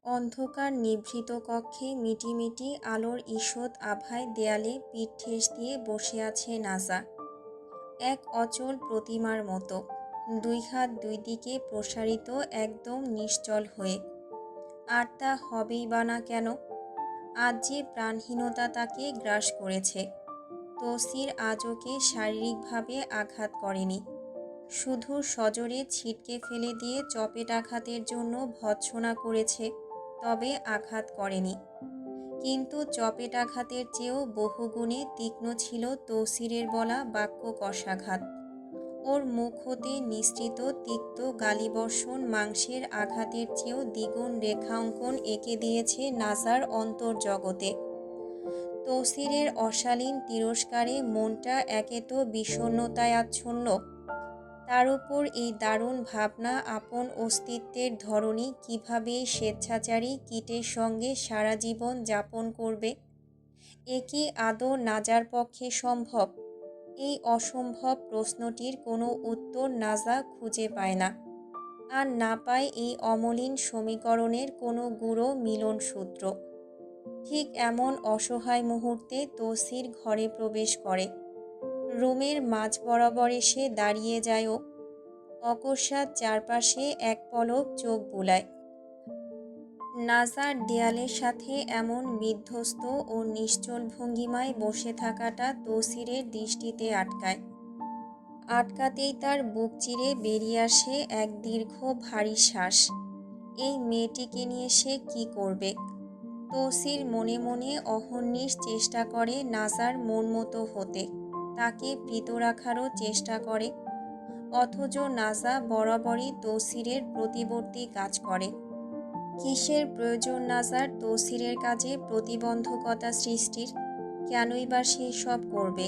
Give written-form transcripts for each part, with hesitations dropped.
অন্ধকার নিভৃত কক্ষে মিটিমিটি আলোর ঈষৎ আভায় দেয়ালে পিঠ ঠেস দিয়ে বসে আছে নাজা, এক অচল প্রতিমার মতো, দুই হাত দুই দিকে প্রসারিত, একদম নিশ্চল হয়ে। আর তা হবেই বা না কেন? আজ যে প্রাণহীনতা তাকে গ্রাস করেছে। তৌসির আজ ওকে শারীরিকভাবে আঘাত করেনি, শুধু সজোরে ছিটকে ফেলে দিয়ে চপেটাঘাতের জন্য ভৎসনা করেছে, তবে আঘাত করেনি। কিন্তু চপেটাঘাতের চেয়েও বহুগুণে তীক্ষ্ণ ছিল তৌসিরের বলা বাক্য কষাঘাত। ওর মুখ হতে নিঃসৃত তিক্ত গালিবর্ষণ মাংসের আঘাতের চেয়েও দ্বিগুণ রেখাঙ্কন এঁকে দিয়েছে নাজার অন্তর্জগতে। তৌসিরের অশালীন তিরস্কারে মনটা একে তো বিষণ্ণতায় আচ্ছন্ন, তার উপর এই দারুণ ভাবনা আপন অস্তিত্বের ধরনী কিভাবে স্বেচ্ছাচারী কীটের সঙ্গে সারা জীবন যাপন করবে। এ কি আদৌ নাজার পক্ষে সম্ভব? এই অসম্ভব প্রশ্নটির কোনো উত্তর নাজা খুঁজে পায় না, আর না পায় এই অমলিন সমীকরণের কোনো গূঢ় মিলনসূত্র। ঠিক এমন অসহায় মুহূর্তে তৌসির ঘরে প্রবেশ করে। রুমের মাঝ বরাবর এসে দাঁড়িয়ে যায় ও। অকস্মাৎ চারপাশে এক পলক চোখ বুলায়। নাজার দেয়ালের সাথে এমন বিধ্বস্ত ও নিশ্চল ভঙ্গিমায় বসে থাকাটা তৌসিরের দৃষ্টিতে আটকায়। আটকাতেই তার বুক চিরে বেরিয়ে আসে এক দীর্ঘ ভারী শ্বাস। এই মেয়েটিকে নিয়ে সে কী করবে? তৌসির মনে মনে অহর্নিশ চেষ্টা করে নাজার মন মতো হতে, তাকে প্রীত রাখারও চেষ্টা করে। অথচ নাজা বরাবরই তৌসিরের প্রতিবর্তী কাজ করে। কিসের প্রয়োজন নাজার তৌসিরের কাজে প্রতিবন্ধকতা সৃষ্টির? কেনই বা সে সব করবে?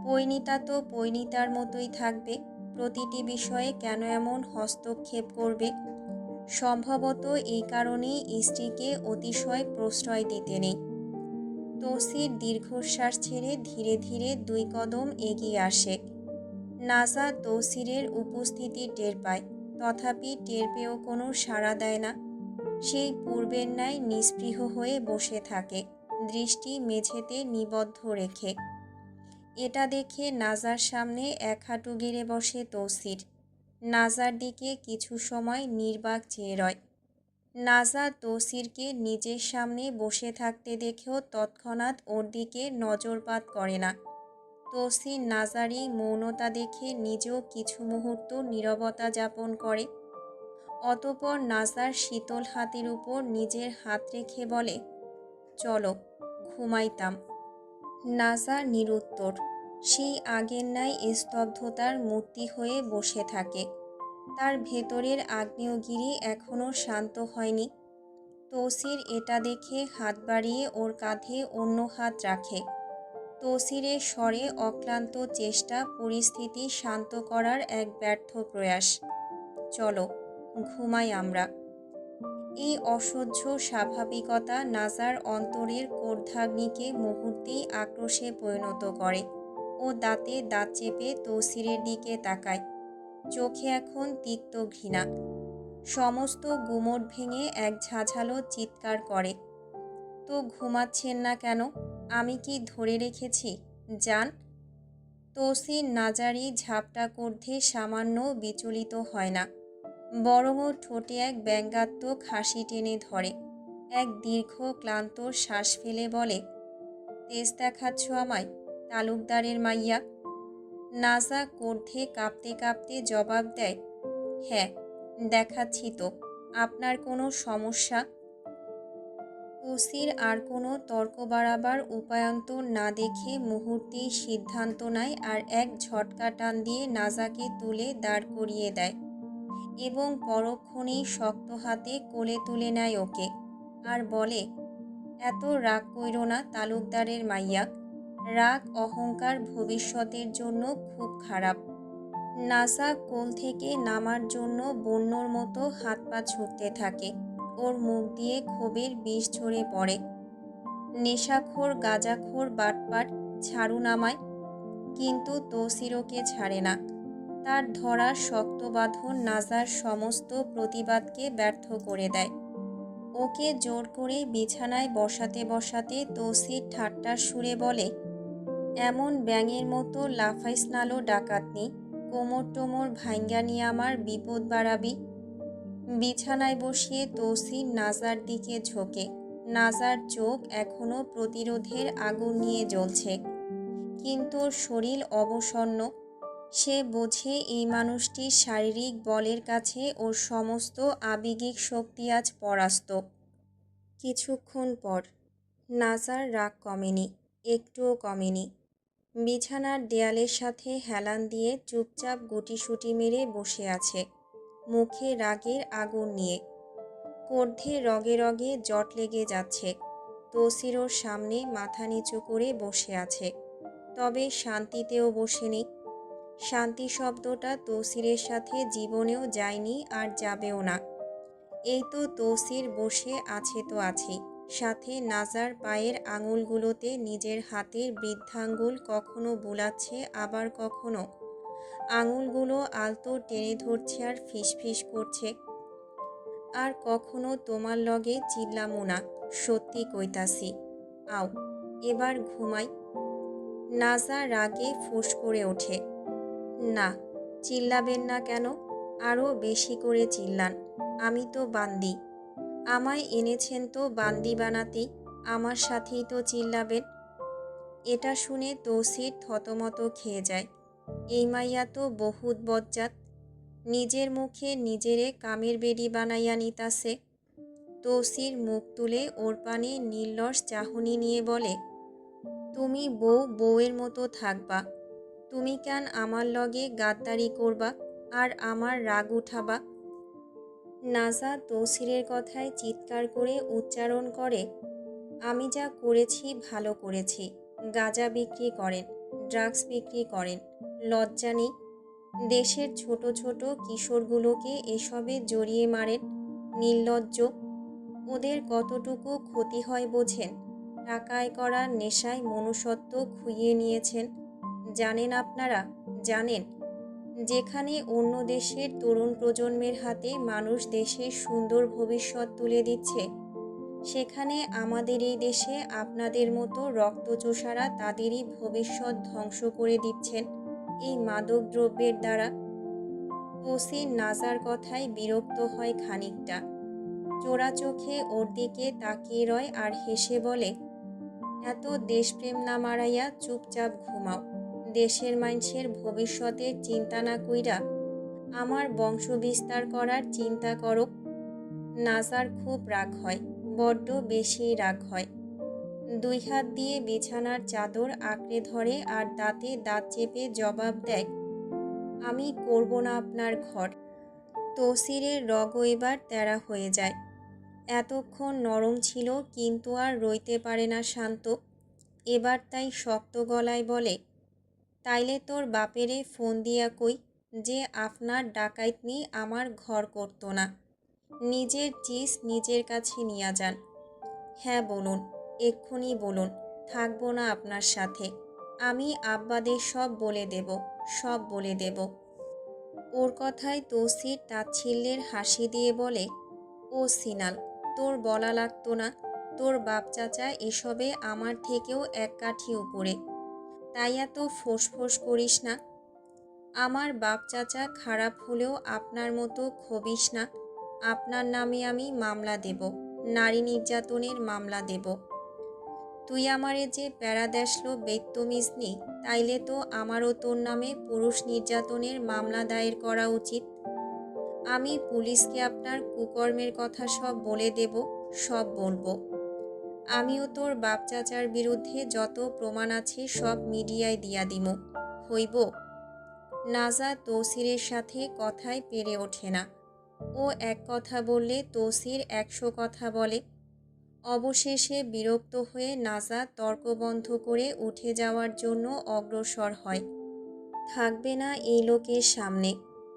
পরিণীতা তো পরিণীতার মতোই থাকবে, প্রতিটি বিষয়ে কেন এমন হস্তক্ষেপ করবে? সম্ভবত এই কারণেই স্ত্রীকে অতিশয় প্রশ্রয় দিতে নেই। তৌসির দীর্ঘশ্বাস ছেড়ে ধীরে ধীরে দুই কদম এগিয়ে আসে। নাজা তৌসিরের উপস্থিতি টের পায়, তথাপি টের পেয়েও কোনো সাড়া দেয় না। সেই পূর্বের ন্যায় নিস্পৃহ হয়ে বসে থাকে, দৃষ্টি মেঝেতে নিবদ্ধ রেখে। এটা দেখে নাজার সামনে এক হাঁটু গেড়ে বসে তৌসির। নাজার দিকে কিছু সময় নির্বাক চেয়ে রয়। নাজা তৌসিরকে নিজের সামনে বসে থাকতে দেখেও তৎক্ষণাৎ ওর দিকে নজরপাত করে না। তৌসির নাজারই মৌনতা দেখে নিজেও কিছু মুহূর্ত নীরবতা যাপন করে। অতঃপর নাজার শীতল হাতের উপর নিজের হাত রেখে বলে, চলো, ঘুমাইতাম। নাজা নিরুত্তর, সেই আগের ন্যায় স্তব্ধতার মূর্তি হয়ে বসে থাকে। তার ভেতরের আগ্নেয়গিরি এখনও শান্ত হয়নি। তৌসির এটা দেখে হাত বাড়িয়ে ওর কাঁধে অন্য হাত রাখে। তৌসিরের স্বরে অক্লান্ত চেষ্টা, পরিস্থিতি শান্ত করার এক ব্যর্থ প্রয়াস। চলো, ঘুমাই আমরা। এই অসহ্য স্বাভাবিকতা নাজার অন্তরের কোর্ধাগ্নিকে মুহূর্তেই আক্রোশে পরিণত করে। ও দাঁতে দাঁত চেপে তৌসিরের দিকে তাকায়, চোখে এখন তিক্ত ঘৃণা। সমস্ত গুমট ভেঙে এক ঝাঁঝালো চিৎকার করে, তো ঘুমাচ্ছেন না কেন? আমি কি ধরে রেখেছি? যান। তৌসির নাজারি ঝাপটা কর্ধে সামান্য বিচলিত হয় না, বরং ও ঠোঁটে এক ব্যঙ্গাত্মক হাসি টেনে ধরে। এক দীর্ঘ ক্লান্ত শ্বাস ফেলে বলে, তেজ দেখাচ্ছ আমায়, তালুকদারের মাইয়া? নাজা কর্ধে কাঁপতে কাঁপতে জবাব দেয়, হ্যাঁ, দেখাচ্ছি তো। আপনার কোনো সমস্যা? তৌসির আর কোনো তর্ক বাড়াবার উপায়ন্তর না দেখে মুহূর্তেই সিদ্ধান্ত নেয় আর এক ঝটকা টান দিয়ে নাজাকে তুলে দাঁড় করিয়ে দেয় এবং পরক্ষণেই শক্ত হাতে কোলে তুলে নেয় ওকে, আর বলে, এত রাগ কইরো না তালুকদারের মাইয়া। রাগ অহংকার ভবিষ্যতের জন্য খুব খারাপ। নাজা কোল থেকে নামার জন্য বন্যর মতো হাত পা ছুটতে থাকে। ওর মুখ দিয়ে ক্ষোভের বিষ ঝরে পড়ে। নেশাখোর, গাঁজাখোর, বাটপাট, ছাড়ুন আমায়। কিন্তু তৌসির ওকে ছাড়ে না। তার ধরা শক্ত বাঁধন নাজার সমস্ত প্রতিবাদকে ব্যর্থ করে দেয়। ওকে জোর করে বিছানায় বসাতে বসাতে তৌসির ঠাট্টার সুরে বলে, এমন ব্যাঙের মতো লাফাইস নালো ডাকাতনি, কোমর টোমর ভাইঙ্গা নিয়ে আমার বিপদ বাড়াবি। বিছানায় বসিয়ে তৌসির নাজার দিকে ঝোঁকে। নাজার চোখ এখনো প্রতিরোধের আগুন নিয়ে জ্বলছে, কিন্তু ওর শরীর অবসন্ন। সে বোঝে এই মানুষটির শারীরিক বলের কাছে ওর সমস্ত আবেগিক শক্তি আজ পরাস্ত। কিছুক্ষণ পর নাজার রাগ কমেনি, একটুও কমেনি। বিছানার দেয়ালের সাথে হেলান দিয়ে চুপচাপ গুটিসুটি মেরে বসে আছে, মুখে রাগের আগুন নিয়ে। কর্ধে রগে রগে জট লেগে যাচ্ছে। তৌসির ওর সামনে মাথা নিচু করে বসে আছে, তবে শান্তিতেও বসেনি। শান্তি শব্দটা তৌসিরের সাথে জীবনেও যায়নি আর যাবেও না। এই তো তৌসির বসে আছে তো আছেই, সাথে নাজার পায়ের আঙুলগুলোতে নিজের হাতের বৃদ্ধাঙ্গুল কখনো বুলাচ্ছে, আবার কখনো আঙুলগুলো আলতো টেনে ধরছে আর ফিসফিস করছে। আর কখনো তোমার লগে চিল্লামু না, সত্যি কইতাছি, আও এবার ঘুমাই। নাজা রাগে ফুঁস করে ওঠে। না, চিল্লাবেন না কেন? আরও বেশি করে চিল্লান। আমি তো বান্দি, আমায় এনেছেন তো বান্দি বানাতেই, আমার সাথেই তো চিল্লাবেন। এটা শুনে তৌসির থতমত খেয়ে যায়। এই মাইয়া তো বহুত বজ্জাত, নিজের মুখে নিজেরে কামের বেডি বানাইয়া নিতাছে। তৌসির মুখ তুলে ওর পানে নির্লস চাহনি নিয়ে বলে, তুমি বউয়ের মতো থাকবা? তুমি কেন আমার লগে গাদ্দারি করবা আর আমার রাগ উঠাবা? নাজা তৌসিরের কথায় চিৎকার করে উচ্চারণ করে, আমি যা করেছি ভালো করেছি। গাঁজা বিক্রি করেন, ড্রাগস বিক্রি করেন, লজ্জা নেই? দেশের ছোট ছোট কিশোরগুলোকে এসবে জড়িয়ে মারেন, নির্লজ্জ। ওদের কতটুকু ক্ষতি হয় বোঝেন? টাকায় করার নেশায় মনুষ্যত্ব খুইয়ে নিয়েছেন। জানেন আপনারা? জানেন? যেখানে অন্য দেশের তরুণ প্রজন্মের হাতে মানুষ দেশের সুন্দর ভবিষ্যৎ তুলে দিচ্ছে, সেখানে আমাদের এই দেশে আপনাদের মতো রক্তচোষারা তাদেরই ভবিষ্যৎ ধ্বংস করে দিচ্ছেন এই মাদক দ্রব্যের দ্বারা। তৌসির নাজার কথায় বিরক্ত হয় খানিকটা। চোরা চোখে ওর দিকে তাকিয়ে রয় আর হেসে বলে, এত দেশপ্রেম না মারাইয়া চুপচাপ ঘুমাও। দেশের মানুষের ভবিষ্যতের চিন্তা না কইরা আমার বংশ বিস্তার করার চিন্তা করো। নাজার খুব রাগ হয়, বড্ড বেশিই রাগ হয়। দুই হাত দিয়ে বিছানার চাদর আঁকড়ে ধরে আর দাঁতে দাঁত চেপে জবাব দেয়, আমি করব না আপনার ঘর। তৌসিরের রগও এবার তেরা হয়ে যায়। এতক্ষণ নরম ছিল, কিন্তু আর রইতে পারে না শান্ত। এবার তাই শক্ত গলায় বলে, তাইলে তোর বাপেরে ফোন দিয়া কই যে আপনার ডাকাইতনি আমার ঘর করতো না। নিজের চিজ নিজের কাছে নিয়া যান। হ্যাঁ বলুন, এক্ষুনি বলুন, থাকবো না আপনার সাথে। আমি আব্বাদের সব বলে দেব, সব বলে দেব। ওর কথায় তৌসির তাচ্ছিল্যের হাসি দিয়ে বলে, ও সিনাল, তোর বলা লাগতো না। তোর বাপ চাচা এসবে আমার থেকেও এক কাঠি উপরে, তাই এত ফোঁস করিস না। আমার বাপ চাচা খারাপ হলেও আপনার মতো খবিস না। আপনার নামে আমি মামলা দেব, নারী নির্যাতনের মামলা দেব। তুই আমারে যে প্যারা দেশলো বেত্তমিজনি, তাইলে তো আমারও তোর নামে পুরুষ নির্যাতনের মামলা দায়ের করা উচিত। আমি পুলিশকে আপনার কুকর্মের কথা সব বলে দেব, সব বলবো। আমিও তোর বাপ চাচার বিরুদ্ধে যত প্রমাণ আছে সব মিডিয়ায় দিয়া দিমু। হইব? নাজা তৌসিরের সাথে কথায় পেরে ওঠে না। ও এক কথা বললে তৌসির 100 কথা বলে। অবশেষে বিরক্ত হয়ে নাজা তর্ক বন্ধ করে উঠে যাওয়ার জন্য অগ্রসর হয়। থাকবে না এই লোকের সামনে।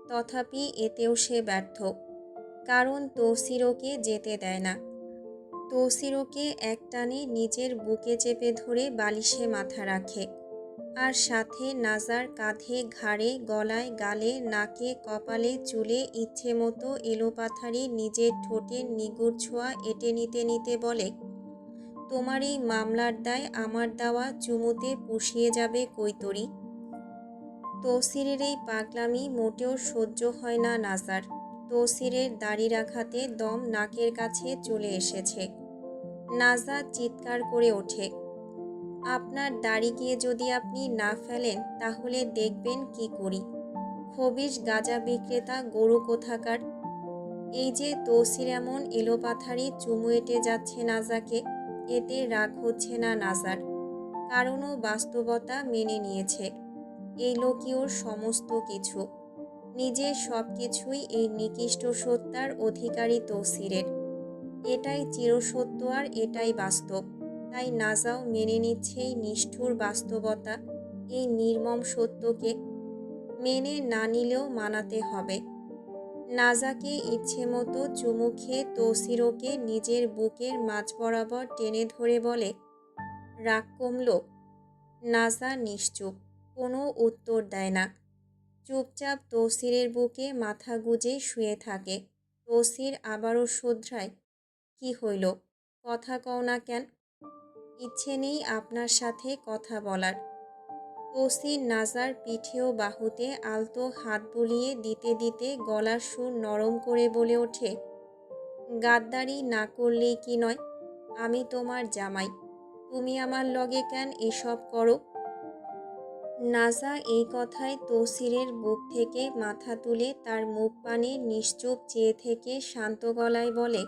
তথাপি এতেও সে ব্যর্থ, কারণ তৌসির ওকে যেতে দেয় না। তৌসির ওকে একটানে নিজের বুকে চেপে ধরে বালিশে মাথা রাখে। আর সাথে নাজার কাঁধে, ঘাড়ে, গলায়, গালে, নাকে, কপালে, চুলে ইচ্ছে মতো এলোপাথারি নিজের ঠোঁটের নিগুড় ছোঁয়া এঁটে নিতে নিতে বলে, তোমার এই মামলার দায় আমার দেওয়া চুমুতে পুষিয়ে যাবে কৈতরী। তৌসিরের এই পাগলামি মোটেও সহ্য হয় না নাজার। তৌসিরের দাড়ি রাখাতে দম নাকের কাছে চলে এসেছে। নাজা চিৎকার করে ওঠে, আপনার দাড়ি গিয়ে যদি আপনি না ফেলেন তাহলে দেখবেন কি করি, খবিশ গাঁজা বিক্রেতা গরু কোথাকার। এই যে তৌসির এমন এলোপাথারি চুমু এঁটে যাচ্ছে নাজাকে, এতে রাগ হচ্ছে না নাজার, কারণ ও বাস্তবতা মেনে নিয়েছে। এই লোকই ওর সমস্ত কিছু, নিজের সব কিছুই এই নিকৃষ্ট সত্তার অধিকারী তৌসিরের। এটাই চিরসত্য আর এটাই বাস্তব। তাই নাজাও মেনে নিচ্ছে এই নিষ্ঠুর বাস্তবতা, এই নির্মম সত্যকে। মেনে না নিলেও মানাতে হবে। নাজাকে ইচ্ছে মতো চুমু খেয়ে তৌসির ওকে নিজের বুকের মাঝ বরাবর টেনে ধরে বলে, রাগ কমল? নাজা নিশ্চুপ, কোনো উত্তর দেয় না। চুপচাপ তৌসিরের বুকে মাথা গুজে শুয়ে থাকে। তৌসির আবারও শোধরায়, কি হইল, কথা কও না কেন? ইচ্ছে নেই আপনার সাথে কথা বলার। তৌসির নাজার পিঠে ও বাহুতে আলতো হাত বুলিয়ে দিতে দিতে গলার সুর নরম করে বলে ওঠে, গাদ্দারি না করলেই কি নয়, আমি তোমার জামাই, তুমি আমার লগে কেন এসব করো? নাজা এই কথায় তৌসিরের বুক থেকে মাথা তুলে তার মুখ পানে নিশ্চুপ চেয়ে থেকে শান্ত গলায় বলে,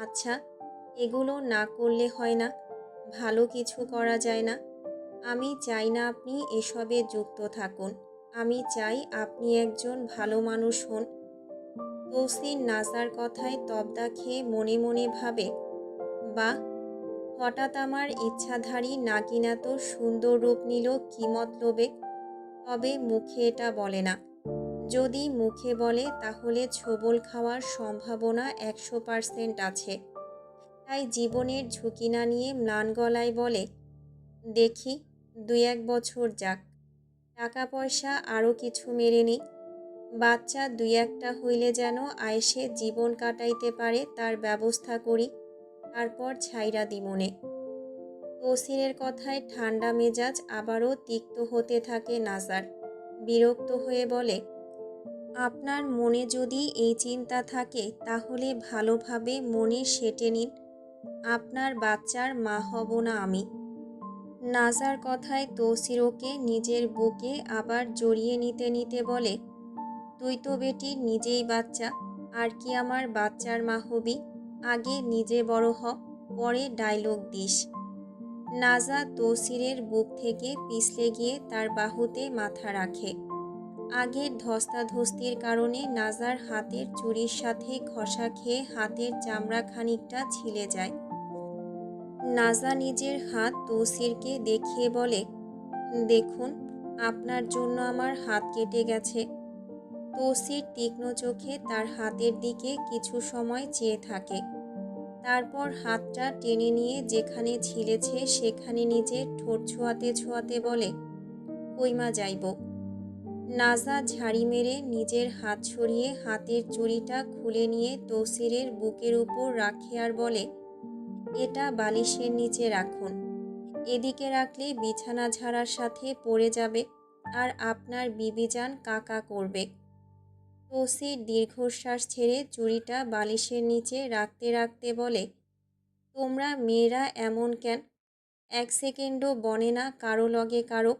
আচ্ছা, এগুলো না করলে হয় না? ভালো কিছু করা যায় না? আমি চাই না আপনি এসবে যুক্ত থাকুন। আমি চাই আপনি একজন ভালো মানুষ হন। তৌসির নাজার কথায় তবদা খেয়ে মনে মনে ভাবে, বাহ, হঠাৎ আমার ইচ্ছাধারী নাগিন এত সুন্দর রূপ নিল কি মতলবে? তবে মুখে এটা বলে না। যদি মুখে বলে তাহলে ছোবল খাওয়ার সম্ভাবনা 100% আছে। তাই জীবনের ঝুঁকি না নিয়ে ম্লান গলায় বলে, দেখি 2-1 বছর যাক, টাকা পয়সা আরও কিছু মেরে নিই, বাচ্চা 2-1টা হইলে যেন আয়েসে জীবন কাটাইতে পারে তার ব্যবস্থা করি, তারপর ছাইরা দিমনে। তৌসিরের কথায় ঠান্ডা মেজাজ আবারও তিক্ত হতে থাকে নাজার। বিরক্ত হয়ে বলে, আপনার মনে যদি এই চিন্তা থাকে তাহলে ভালোভাবে মনে সেটে নিন, আপনার বাচ্চার মা হব না আমি। নাজার কথায় তৌসির ওকে নিজের বুকে আবার জড়িয়ে নিতে নিতে বলে, তুই তো বেটি নিজেই বাচ্চা, আর কি আমার বাচ্চার মা হবি? আগে নিজে বড় হ, পরে ডায়লগ দিস। নাজা তৌসিরের বুক থেকে পিছলে গিয়ে তার বাহুতে মাথা রাখে। আগের ধস্তাধস্তির কারণে নাজার হাতের চুড়ির সাথে ঘষা খেয়ে হাতের চামড়া খানিকটা ছিলে যায়। নাজা নিজের হাত তৌসিরকে দেখিয়ে বলে, দেখুন, আপনার জন্য আমার হাত কেটে গেছে। তৌসির তীক্ষ্ণ চোখে তার হাতের দিকে কিছু সময় চেয়ে থাকে। তারপর হাতটা টেনে নিয়ে যেখানে ছিলেছে সেখানে নিজের ঠোঁট ছোঁয়াতে ছোঁয়াতে বলে, কইমা যাইব। নাজা ঝাড়ি মেরে নিজের হাত সরিয়ে হাতের চুড়িটা খুলে নিয়ে তৌসিরের বুকের উপর রাখে আর বলে, এটা বালিশের নিচে রাখুন, এদিকে রাখলে বিছানা ঝাড়ার সাথে পড়ে যাবে আর আপনার বিবিজান কাকা করবে। তৌসির দীর্ঘশ্বাস ছেড়ে চুড়িটা বালিশের নিচে রাখতে রাখতে বলে, তোমরা মেয়েরা এমন কেন? 1 সেকেন্ডও বনে না কারো লগে কারো?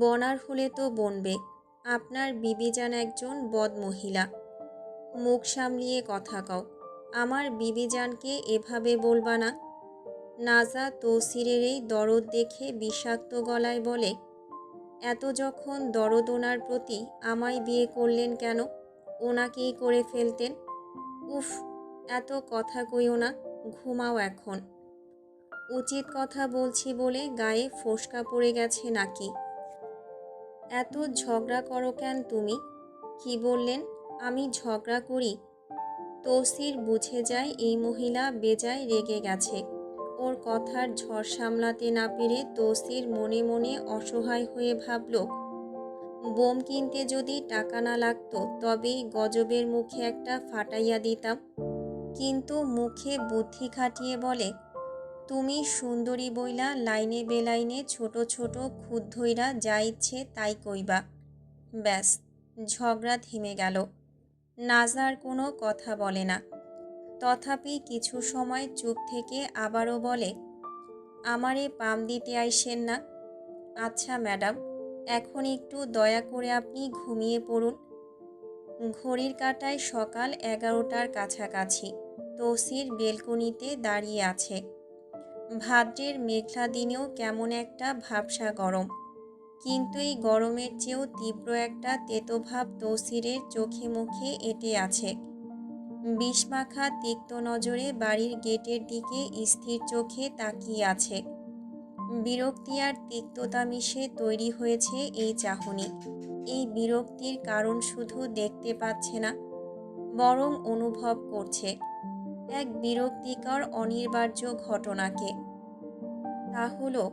বনার হলে তো বনবে, আপনার বিবিজান একজন বদ মহিলা। মুখ সামলিয়ে কথা কও, আমার বিবিজানকে এভাবে বলবা না। নাজা তৌসিরের এই দরদ দেখে বিষাক্ত গলায় বলে, এত যখন দরদ ওনার প্রতি, আমায় বিয়ে করলেন কেন? ওনাকেই করে ফেলতেন। উফ, এত কথা কইও না, ঘুমাও এখন। উচিত কথা বলছি বলে গায়ে ফোসকা পড়ে গেছে নাকি? এত ঝগড়া করো কেন তুমি? কি বললেন, আমি ঝগড়া করি? তৌসির বুঝে যায় এই মহিলা বেজায় রেগে গেছে। ওর কথার ঝড় সামলাতে না পেরে তৌসির মনে মনে অসহায় হয়ে ভাবল, বোম কিনতে যদি টাকা না লাগতো তবেই গজবের মুখে একটা ফাটাইয়া দিতাম। কিন্তু মুখে বুদ্ধি খাটিয়ে বলে, তুমি সুন্দরী বইলা লাইনে বেলাইনে ছোট ছোট খুদ ধইরা যা ইচ্ছে তাই কইবা। ব্যাস, ঝগড়া থেমে গেল। নাজার কোনো কথা বলে না। তথাপি কিছু সময় চুপ থেকে আবারও বলে, আমারে পাম দিতে আইসেন না। আচ্ছা ম্যাডাম, এখন একটু দয়া করে আপনি ঘুমিয়ে পড়ুন। ঘড়ির কাঁটায় সকাল 11টার কাছাকাছি। তৌসির বেলকনিতে দাঁড়িয়ে আছে। ভাদ্রের মেঘলা দিনেও কেমন একটা ভ্যাপসা গরম, কিন্তু এই গরমের চেয়েও তীব্র একটা তেতোভাব তৌসিরের চোখে মুখে এঁটে আছে। বিষমাখা তিক্ত নজরে বাড়ির গেটের দিকে স্থির চোখে তাকিয়ে আছে। বিরক্তি আর তিক্ততা মিশে তৈরি হয়েছে এই চাহনি। এই বিরক্তির কারণ শুধু দেখতে পাচ্ছে না, বরং অনুভব করছে এক বিরক্তিকর অনিবার্য ঘটনাকে। তা হলো,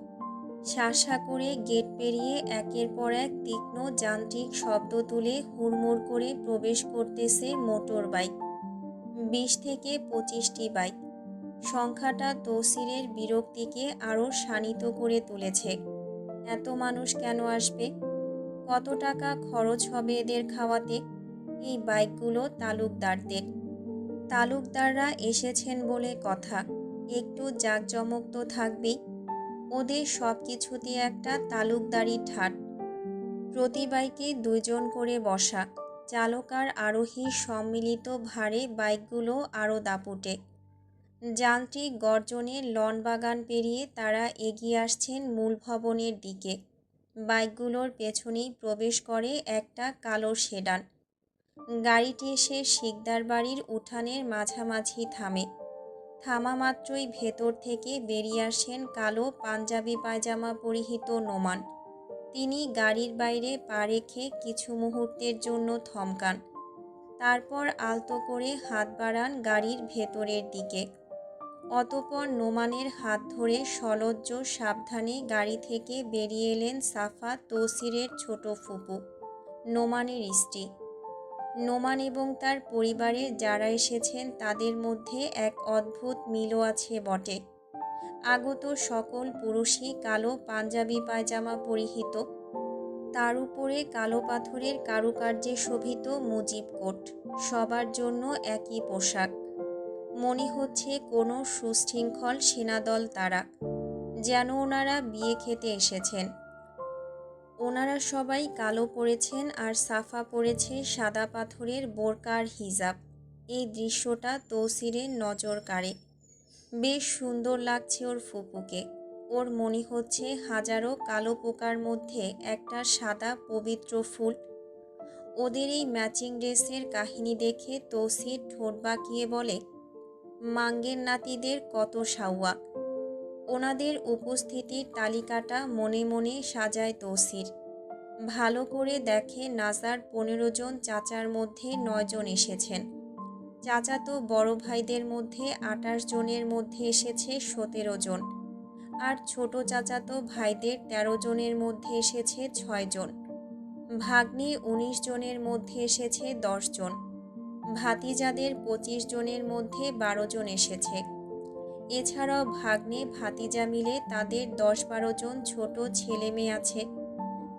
শাঁসা করে গেট পেরিয়ে একের পর এক তীক্ষ্ণ যান্ত্রিক শব্দ তুলে হুড়মুড় করে প্রবেশ করতেছে মোটর বাইক। 20 থেকে 25টি বাইক। সংখ্যাটা তৌসিরের বিরক্তিকে আরও শানিত করে তুলেছে। এত মানুষ কেন আসবে? কত টাকা খরচ হবে এদের খাওয়াতে? এই বাইকগুলো তালুকদারদের। তালুকদাররা এসেছেন বলে কথা, একটু জাঁকজমক তো থাকবেই। ওদের সব কিছুতে একটা তালুকদারি ঠাট। প্রতি বাইকে 2 জন করে বসা। চালক আর আরোহী সম্মিলিত ভারে বাইকগুলো আরও দাপুটে। যান্ত্রিক গর্জনে লন বাগান পেরিয়ে তারা এগিয়ে আসছেন মূল ভবনের দিকে। বাইকগুলোর পেছনেই প্রবেশ করে একটা কালো সেডান। গাড়িটি এসে শিকদার বাড়ির উঠানের মাঝামাঝি থামে। থামা মাত্রই ভেতর থেকে বেরিয়ে আসেন কালো পাঞ্জাবি পায়জামা পরিহিত নোমান। তিনি গাড়ির বাইরে পা রেখে কিছু মুহূর্তের জন্য থমকান। তারপর আলতো করে হাত বাড়ান গাড়ির ভেতরের দিকে। অতঃপর নোমানের হাত ধরে সলজ্জ সাবধানে গাড়ি থেকে বেরিয়ে এলেন সাফা, তৌসিরের ছোট ফুপু, নোমানের স্ত্রী। নোমান এবং তার পরিবারের যারা এসেছেন তাদের মধ্যে এক অদ্ভুত মিলও আছে বটে। আগত সকল পুরুষই কালো পাঞ্জাবি পায়জামা পরিহিত, তার উপরে কালো পাথরের কারুকার্যে শোভিত মুজিব কোট। সবার জন্য একই পোশাক। মনে হচ্ছে কোনো সুশৃঙ্খল সেনাদল তারা, যেন ওনারা বিয়ে খেতে এসেছেন। ওনারা সবাই কালো পরেছেন আর সাফা পরেছে সাদা পাথরের বোরকা আর হিজাব। এই দৃশ্যটা তৌসিরের নজর কাড়ে। বেশ সুন্দর লাগছে ওর ফুপুকে। ওর মনে হচ্ছে হাজারো কালো পোকার মধ্যে একটা সাদা পবিত্র ফুল। ওদের এই ম্যাচিং ড্রেসের কাহিনী দেখে তৌসির ঠোঁট বাঁকিয়ে বলে, মাঙ্গের নাতিদের কত সাউয়া। ওনাদের উপস্থিতির তালিকাটা মনে মনে সাজায় তৌসির। ভালো করে দেখে নাজার 15 জন চাচার মধ্যে 9 জন এসেছেন। চাচাতো বড় ভাইদের মধ্যে 28 জনের মধ্যে এসেছে 17 জন। আর ছোট চাচাতো ভাইদের 13 জনের মধ্যে এসেছে 6 জন। ভাগ্নে 19 জনের মধ্যে এসেছে 10 জন। ভাতিজাদের 25 জনের মধ্যে 12 জন এসেছে। এছাড়াও ভাগ্নে ভাতিজা মিলে তাদের 10-12 জন ছোট ছেলে মেয়ে আছে।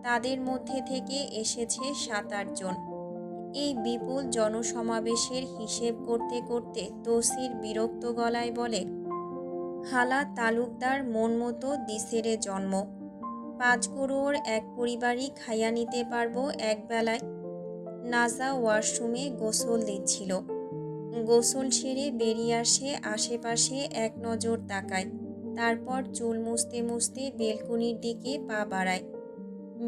তাদের মধ্যে থেকে এসেছে 7-8 জন। এই বিপুল জনসমাবেশের হিসেব করতে করতে তৌসির বিরক্ত গলায় বলে, হালা তালুকদার মন মতো দিছেরে জন্ম। 5 গরুর এক পরিবারই খাইয়া নিতে পারবো এক বেলায়। নাজা ওয়াশরুমে গোসল দিচ্ছিল। গোসল সেরে বেরিয়ে আসে, আশেপাশে এক নজর তাকায়। তারপর চুল মুছতে মুছতে বেলকনির দিকে পা বাড়ায়।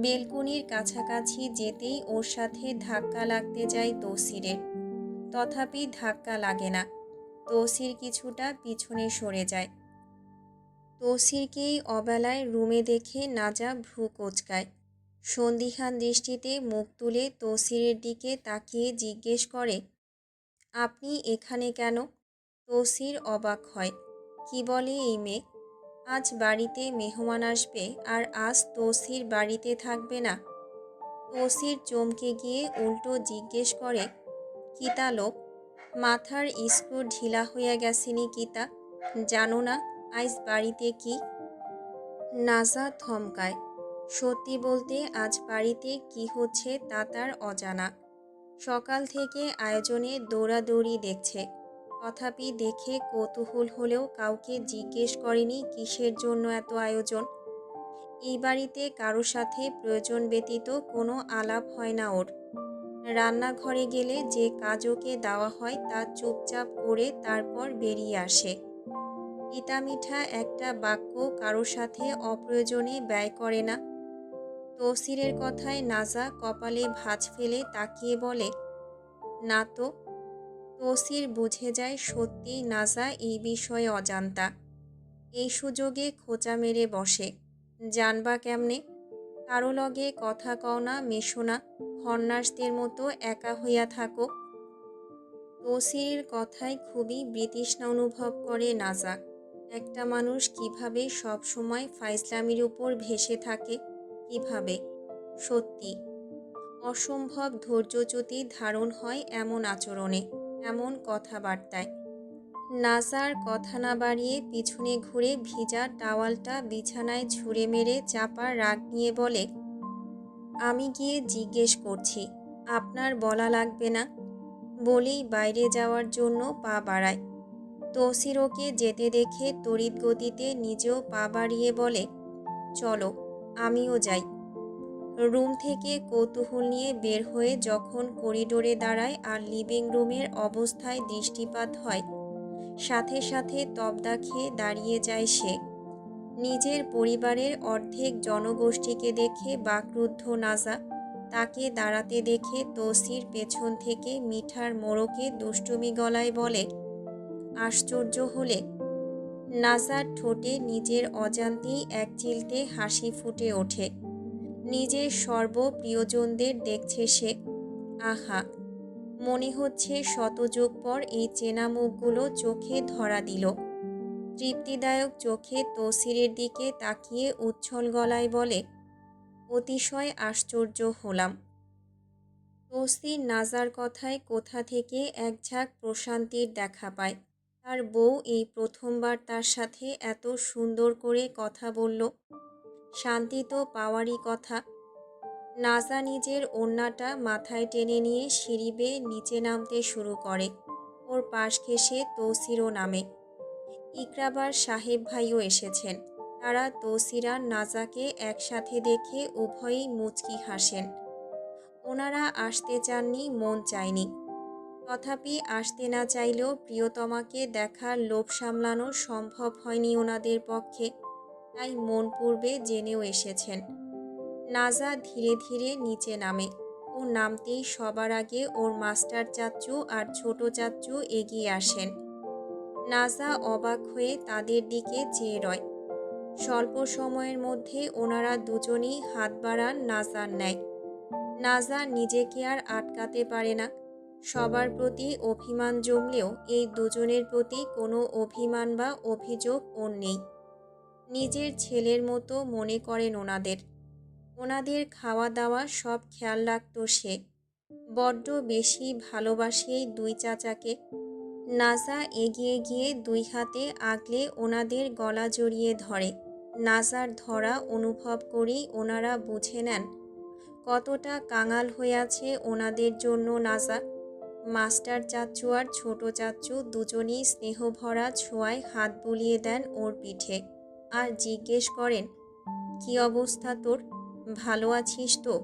বেলকনির কাছাকাছি যেতেই ওর সাথে ধাক্কা লাগতে যায় তৌসিরের। তথাপি ধাক্কা লাগে না। তৌসির কিছুটা পিছনে সরে যায়। তৌসিরকে এই অবেলায় রুমে দেখে নাজা ভ্রু কোঁচকায়। সন্দিহান দৃষ্টিতে মুখ তুলে তৌসিরের দিকে তাকিয়ে জিজ্ঞেস করে, আপনি এখানে কেন? তৌসির অবাক হয়। কি বলে এই মেয়ে? আজ বাড়িতে মেহমান আসবে আর আজ তৌসির বাড়িতে থাকবে না। তৌসির চমকে গিয়ে উল্টো জিজ্ঞেস করে, কিতা লোক, মাথার স্ক্রু ঢিলা হইয়া গেছেনি কিতা, জানো না আজ বাড়িতে কি? নাজা থমকায়। সত্যি বলতে আজ বাড়িতে কি হচ্ছে তা তার অজানা। সকাল থেকে আয়োজনে দৌড়াদৌড়ি দেখছে, তথাপি দেখে কৌতূহল হলেও কাউকে জিজ্ঞেস করেনি কিসের জন্য এত আয়োজন। এই বাড়িতে কারো সাথে প্রয়োজন ব্যতীত কোনো আলাপ হয় না ওর। রান্নাঘরে গেলে যে কাজ ওকে দেওয়া হয় তা চুপচাপ করে তারপর বেরিয়ে আসে। ইটামিঠা একটা বাক্য কারো সাথে অপ্রয়োজনে ব্যয় করে না। তৌসিরের কথায় নাজা কপালে ভাঁজ ফেলে তাকিয়ে বলে, না তো। তৌসির বুঝে যায় সত্যি নাজা এই বিষয়ে অজান্তা। এই সুযোগে খোঁচা মেরে বসে, জানবা কেমনে? কারো লগে কথা কও না, মেশো না, খন্নাসদের মতো একা হইয়া থাকো। তৌসিরের কথায় খুবই বিতৃষ্ণা অনুভব করে নাজা। একটা মানুষ কিভাবে সব সময় ফাইজলামির উপর ভেসে থাকে, কিভাবে? সত্যি অসম্ভব ধৈর্যচ্যুতি ধারণ হয় এমন আচরণে, এমন কথাবার্তায়। নাজার কথা না বাড়িয়ে পিছনে ঘুরে ভিজা টাওয়ালটা বিছানায় ছুঁড়ে মেরে চাপা রাগ নিয়ে বলে, আমি গিয়ে জিজ্ঞেস করছি, আপনার বলা লাগবে না। বলেই বাইরে যাওয়ার জন্য পা বাড়ায়। তৌসির ওকে যেতে দেখে তড়িৎ গতিতে নিজেও পা বাড়িয়ে বলে, চলো আমিও যাই। রুম থেকে কৌতূহল নিয়ে বের হয়ে যখন করিডোরে দাঁড়ায় আর লিভিং রুমের অবস্থায় দৃষ্টিপাত হয়, সাথে সাথে তবদা খেয়ে দাঁড়িয়ে যায় সে। নিজের পরিবারের অর্ধেক জনগোষ্ঠীকে দেখে বাকরুদ্ধ নাজা। তাকে দাঁড়াতে দেখে তৌসির পেছন থেকে মিঠার মোড়কে দুষ্টুমি গলায় বলে, আশ্চর্য হলে? নাজার ঠোঁটে নিজের অজান্তেই এক চিলতে হাসি ফুটে ওঠে। নিজের সর্বপ্রিয়জনদের দেখছে সে। আহা, মনে হচ্ছে শতযুগ পর এই চেনা মুখগুলো চোখে ধরা দিল। তৃপ্তিদায়ক চোখে তৌসিরের দিকে তাকিয়ে উচ্ছল গলায় বলে, অতিশয় আশ্চর্য হলাম। তৌসির নাজার কথায় কোথা থেকে এক ঝাঁক প্রশান্তির দেখা পায়। তার বউ এই প্রথমবার তার সাথে এত সুন্দর করে কথা বলল। শান্তি তো পাওয়ারই কথা। নাজা নিজের ওড়নাটা মাথায় টেনে নিয়ে সিঁড়ি বেয়ে নিচে নামতে শুরু করে। ওর পাশ ঘেঁষে তৌসিরও নামে। ইকরাবার সাহেব ভাইও এসেছেন। তারা তৌসির আর নাজাকে একসাথে দেখে উভয়েই মুচকি হাসেন। ওনারা আসতে চাননি, মন চায়নি। তথাপি আসতে না চাইলেও প্রিয়তমাকে দেখার লোভ সামলানো সম্ভব হয়নি ওনাদের পক্ষে, তাই মন পূর্বে জেনেও এসেছেন। নাজা ধীরে ধীরে নিচে নামে। ও নামতেই সবার আগে ওর মাস্টার চাচ্চু আর ছোট চাচ্চু এগিয়ে আসেন। নাজা অবাক হয়ে তাদের দিকে চেয়ে রয়। স্বল্প সময়ের মধ্যে ওনারা দুজনেই হাত বাড়ান নাজার ন্যায়। নাজা নিজেকে আর আটকাতে পারে না। সবার প্রতি অভিমান জমলেও এই দুজনের প্রতি কোনো অভিমান বা অভিযোগ ওর নেই। নিজের ছেলের মতো মনে করেন ওনাদের। ওনাদের খাওয়া দাওয়া সব খেয়াল রাখত সে। বড্ড বেশি ভালোবাসে এই দুই চাচাকে। নাজা এগিয়ে গিয়ে দুই হাতে আগলে ওনাদের গলা জড়িয়ে ধরে। নাজার ধরা অনুভব করেই ওনারা বুঝে নেন কতটা কাঙাল হয়ে আছে ওনাদের জন্য নাজা। মাস্টার চাচ্চু আর ছোট চাচ্চু দুজনেই স্নেহভরা ছোঁয়ায় হাত বুলিয়ে দেন ওর পিঠে আর জিজ্ঞেস করেন, কি অবস্থা তোর, ভালো আছিস তো?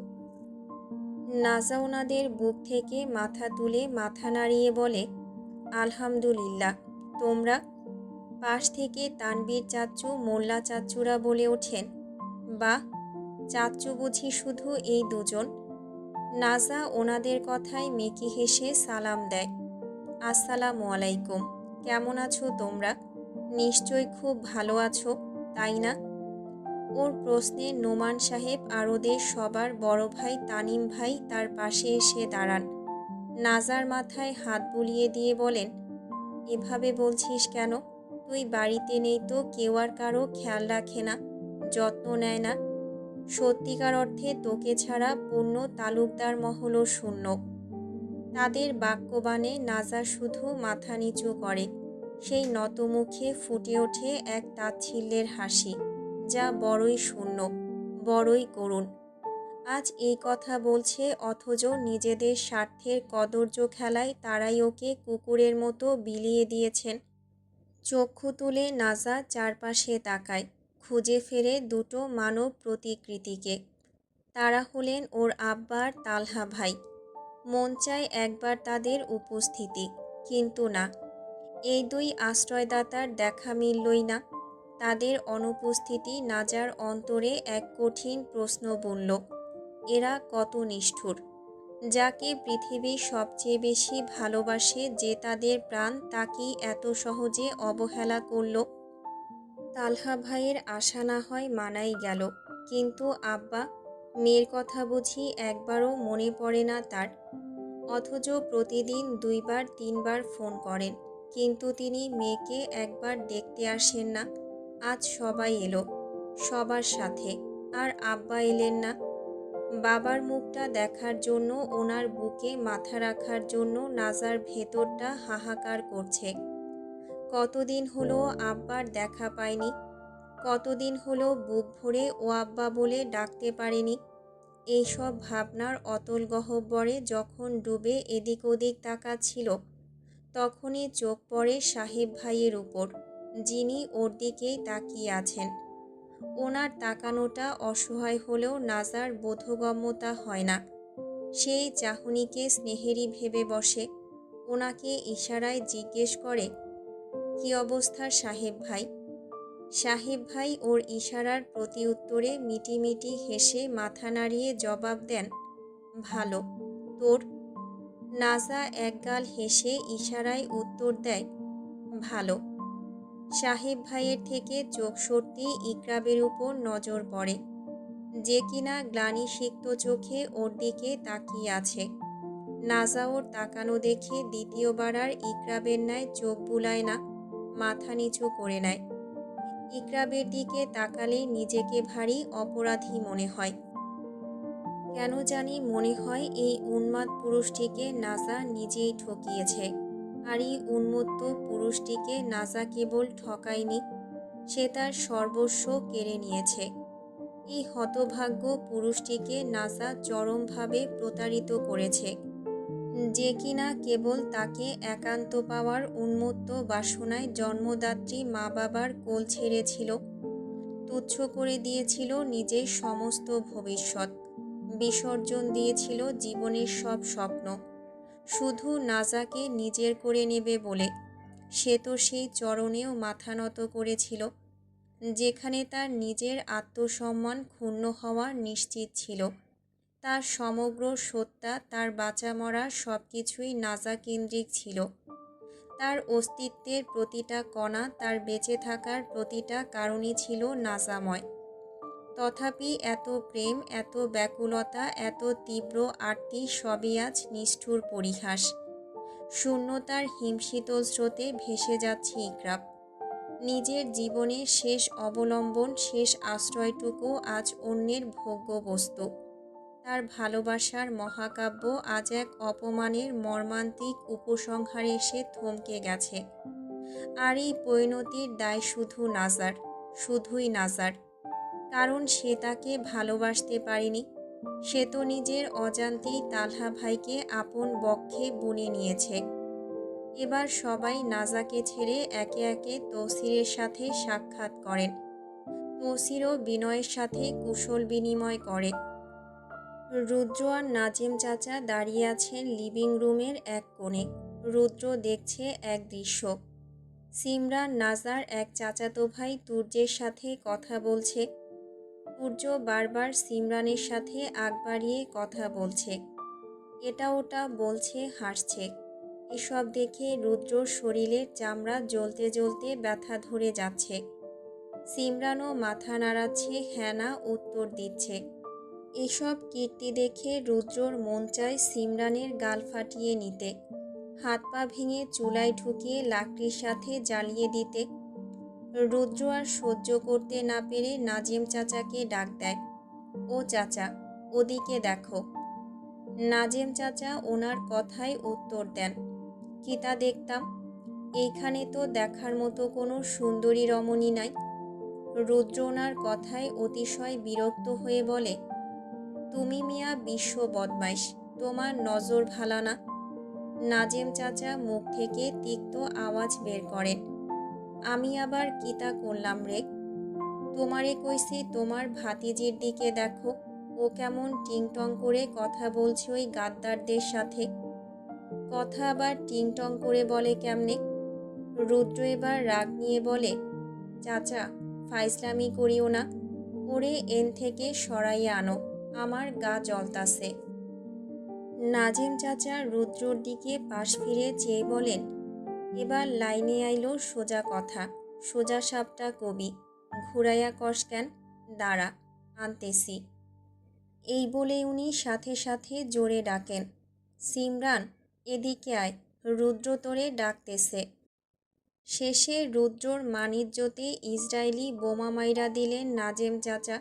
নাজা ওনাদের বুক থেকে মাথা তুলে মাথা নাড়িয়ে বলে, আলহামদুলিল্লাহ। তোমরা? পাশ থেকে তানবীর চাচ্চু, মোল্লা চাচ্চুরা বলে ওঠেন, বাহ, চাচ্চু বুঝি শুধু এই দুজন? নাজা ওনাদের কথায় মেকি হেসে সালাম দেয়, আসসালামু আলাইকুম। কেমন আছো তোমরা? নিশ্চয় খুব ভালো আছো, তাই না? ওর প্রশ্নে নোমান সাহেব আর ওদের সবার বড় ভাই তানিম ভাই তার পাশে এসে দাঁড়ান। নাজার মাথায় হাত বুলিয়ে দিয়ে বলেন, এভাবে বলছিস কেন? তুই বাড়িতে নেই তো কেউ আর কারো খেয়াল রাখে না, যত্ন নেয় না। সত্যিকার অর্থে তোকে ছাড়া পূর্ণ তালুকদার মহলও শূন্য। তাদের বাক্যবাণে নাজা শুধু মাথা নিচু করে। সেই নতমুখে ফুটে ওঠে এক তাচ্ছিল্যের হাসি, যা বড়ই শূন্য, বড়ই করুণ। আজ এই কথা বলছে, অথচ নিজেদের স্বার্থের কদর্য খেলায় তারাই ওকে কুকুরের মতো বিলিয়ে দিয়েছেন। চক্ষু তুলে নাজা চারপাশে তাকায়, খুঁজে ফেরে দুটো মানব প্রতিকৃতিকে। তারা হলেন ওর আব্বার তালহা ভাই। মন চায় একবার তাদের উপস্থিতি, কিন্তু না। এই দুই আশ্রয়দাতার দেখা মিললই না। তাদের অনুপস্থিতি নাজার অন্তরে এক কঠিন প্রশ্ন বুনল। এরা কত নিষ্ঠুর! যাকে পৃথিবী সবচেয়ে বেশি ভালোবাসে, যে তাদের প্রাণ, তাকেই এত সহজে অবহেলা করল। তালহা ভাইয়ের আশা না হয় মানাই গেল, কিন্তু আব্বা, মেয়ের কথা বুঝি একবারও মনে পড়ে না তার? অথচ প্রতিদিন 2-3 বার ফোন করেন, কিন্তু তিনি মেয়েকে একবার দেখতে আসেন না। আজ সবাই এলো, সবার সাথে, আর আব্বা এলেন না। বাবার মুখটা দেখার জন্য, ওনার বুকে মাথা রাখার জন্য নাজার ভেতরটা হাহাকার করছে। কতদিন হলো আব্বার দেখা পায়নি, কতদিন হলো বুক ভরে ও আব্বা বলে ডাকতে পারেনি। এইসব ভাবনার অতল গহ্বরে যখন ডুবে এদিক ওদিক তাকাচ্ছিল, তখনই চোখ পড়ে সাহেব ভাইয়ের উপর, যিনি ওর দিকেই তাকিয়ে আছেন। ওনার তাকানোটা অসহায় হলেও নাজার বোধগম্যতা হয় না। সেই চাহনিকে স্নেহেরই ভেবে বসে। ওনাকে ইশারায় জিজ্ঞেস করে, কি অবস্থা সাহেব ভাই? সাহেব ভাই ওর ইশারার প্রতি উত্তরে মিটিমিটি হেসে মাথা নাড়িয়ে জবাব দেন, ভালো। তোর? নাজা একগাল হেসে ইশারায় উত্তর দেয়, ভালো। সাহেব ভাইয়ের থেকে চোখ সরতেই ইকরাবের উপর নজর পড়ে, যে কিনা গ্লানিসিক্ত চোখে ওর দিকে তাকিয়ে আছে। নাজা ওর তাকানো দেখে দ্বিতীয়বার আর ইকরাবের ন্যায় চোখ বুলায় না, মাথা নিচু করে নেয়। ইকরাবের দিকে তাকালে নিজেকে ভারী অপরাধী মনে হয়। কেন জানি মনে হয় এই উন্মাদ পুরুষটিকে নাজা নিজেই ঠকিয়েছে। আর এই উন্মত্ত পুরুষটিকে নাজা কেবল ঠকায়নি, সে তার সর্বস্ব কেড়ে নিয়েছে। এই হতভাগ্য পুরুষটিকে নাজা চরমভাবে প্রতারিত করেছে, যে কিনা কেবল তাকে একান্ত পাওয়ার উন্মত্ত বাসনায় জন্মদাত্রী মা বাবার কোল ছেড়েছিল, তুচ্ছ করে দিয়েছিল নিজের সমস্ত ভবিষ্যৎ, বিসর্জন দিয়েছিল জীবনের সব স্বপ্ন, শুধু নাজাকে নিজের করে নেবে বলে। সে তো সেই চরণেও মাথা নত করেছিল, যেখানে তার নিজের আত্মসম্মান ক্ষুণ্ণ হওয়ার নিশ্চিত ছিল। তার সমগ্র সত্তা, তার বাঁচা মরা সব কিছুই নাজা কেন্দ্রিক ছিল। তার অস্তিত্বের প্রতিটা কণা, তার বেঁচে থাকার প্রতিটা কারণই ছিল নাজাময়। তথাপি এত প্রেম, এত ব্যাকুলতা, এত তীব্র আরতি সবই আজ নিষ্ঠুর পরিহাস। শূন্যতার হিমশীতল স্রোতে ভেসে যাচ্ছে ইকরাব। নিজের জীবনের শেষ অবলম্বন, শেষ আশ্রয়টুকু আজ অন্যের ভোগ্য বস্তু। তার ভালোবাসার মহাকাব্য আজ এক অপমানের মর্মান্তিক উপসংহারে এসে থমকে গেছে। আর এই পরিণতির দায় শুধু নাজার, শুধুই নাজার। কারণ সে তাকে ভালোবাসতে পারেনি। সে তো নিজের অজান্তেই তালহা ভাইকে আপন বক্ষে বুনে নিয়েছে। এবার সবাই নাজাকে ছেড়ে একে একে তৌসিরের সাথে সাক্ষাৎ করেন। তৌসিরও বিনয়ের সাথে কুশল বিনিময় করে। রুদ্র আর নাজিম চাচা দাঁড়িয়ে আছেন লিভিং রুমের এক কোণে। রুদ্র দেখছে এক দৃশ্য। সিমরান নাজার এক চাচাতো ভাই তুর্যের সাথে কথা বলছে। তুর্য বারবার সিমরানের সাথে আগ বাড়িয়ে কথা বলছে, এটা ওটা বলছে, হাসছে। এসব দেখে রুদ্রর শরীরের চামড়া জ্বলতে জ্বলতে ব্যথা ধরে যাচ্ছে। সিমরানও মাথা নাড়াচ্ছে, হ্যাঁ না উত্তর দিচ্ছে। এসব কীর্তি দেখে রুদ্রর মন চায় সিমরানের গাল ফাটিয়ে নিতে, হাত পা ভেঙে চুলায় ঢুকিয়ে লাকড়ির সাথে জ্বালিয়ে দিতে। রুদ্র আর সহ্য করতে না পেরে নাজিম চাচাকে ডাক দেয়। ও চাচা, ওদিকে দেখো। নাজিম চাচা ওনার কথায় উত্তর দেন, কি তা দেখতাম? এইখানে তো দেখার মতো কোনো সুন্দরী রমণী নাই। রুদ্র ওনার কথায় অতিশয় বিরক্ত হয়ে বলে, তুমি মিয়া বিশ্ব বদমাইশ, তোমার নজর ভালা না। নাজিম চাচা মুখ থেকে তিক্ত আওয়াজ বের করেন, আমি আবার কিতা করলাম রে? তোমারে কইছি তোমার ভাতিজির দিকে দেখো, ও কেমন টিংটং করে কথা বলছে ওই গাদ্দারদের সাথে। কথা আবার টিংটং করে বলে কেমনে? রুদ্র এবার রাগ নিয়ে বলে, চাচা ফাইজলামি করিও না, ওরে এন থেকে সরাইয়া আনো, আমার গা জ্বলতাছে। নাজিম চাচা রুদ্রর দিকে পাশ ফিরে চেয়ে বলেন, এবার লাইনে আইলো সোজা কথা, সোজা সাপটা কবি, ঘুরাইয়া কস কেন? দাঁড়া, আনতেছি। এই বলে উনি সাথে সাথে জোরে ডাকেন, সিমরান এদিকে আয়, রুদ্র তোরে ডাকতেছে। শেষে রুদ্রর মানিজ্যতে ইসরায়েলি বোমা মাইরা দিলেন নাজেম চাচা।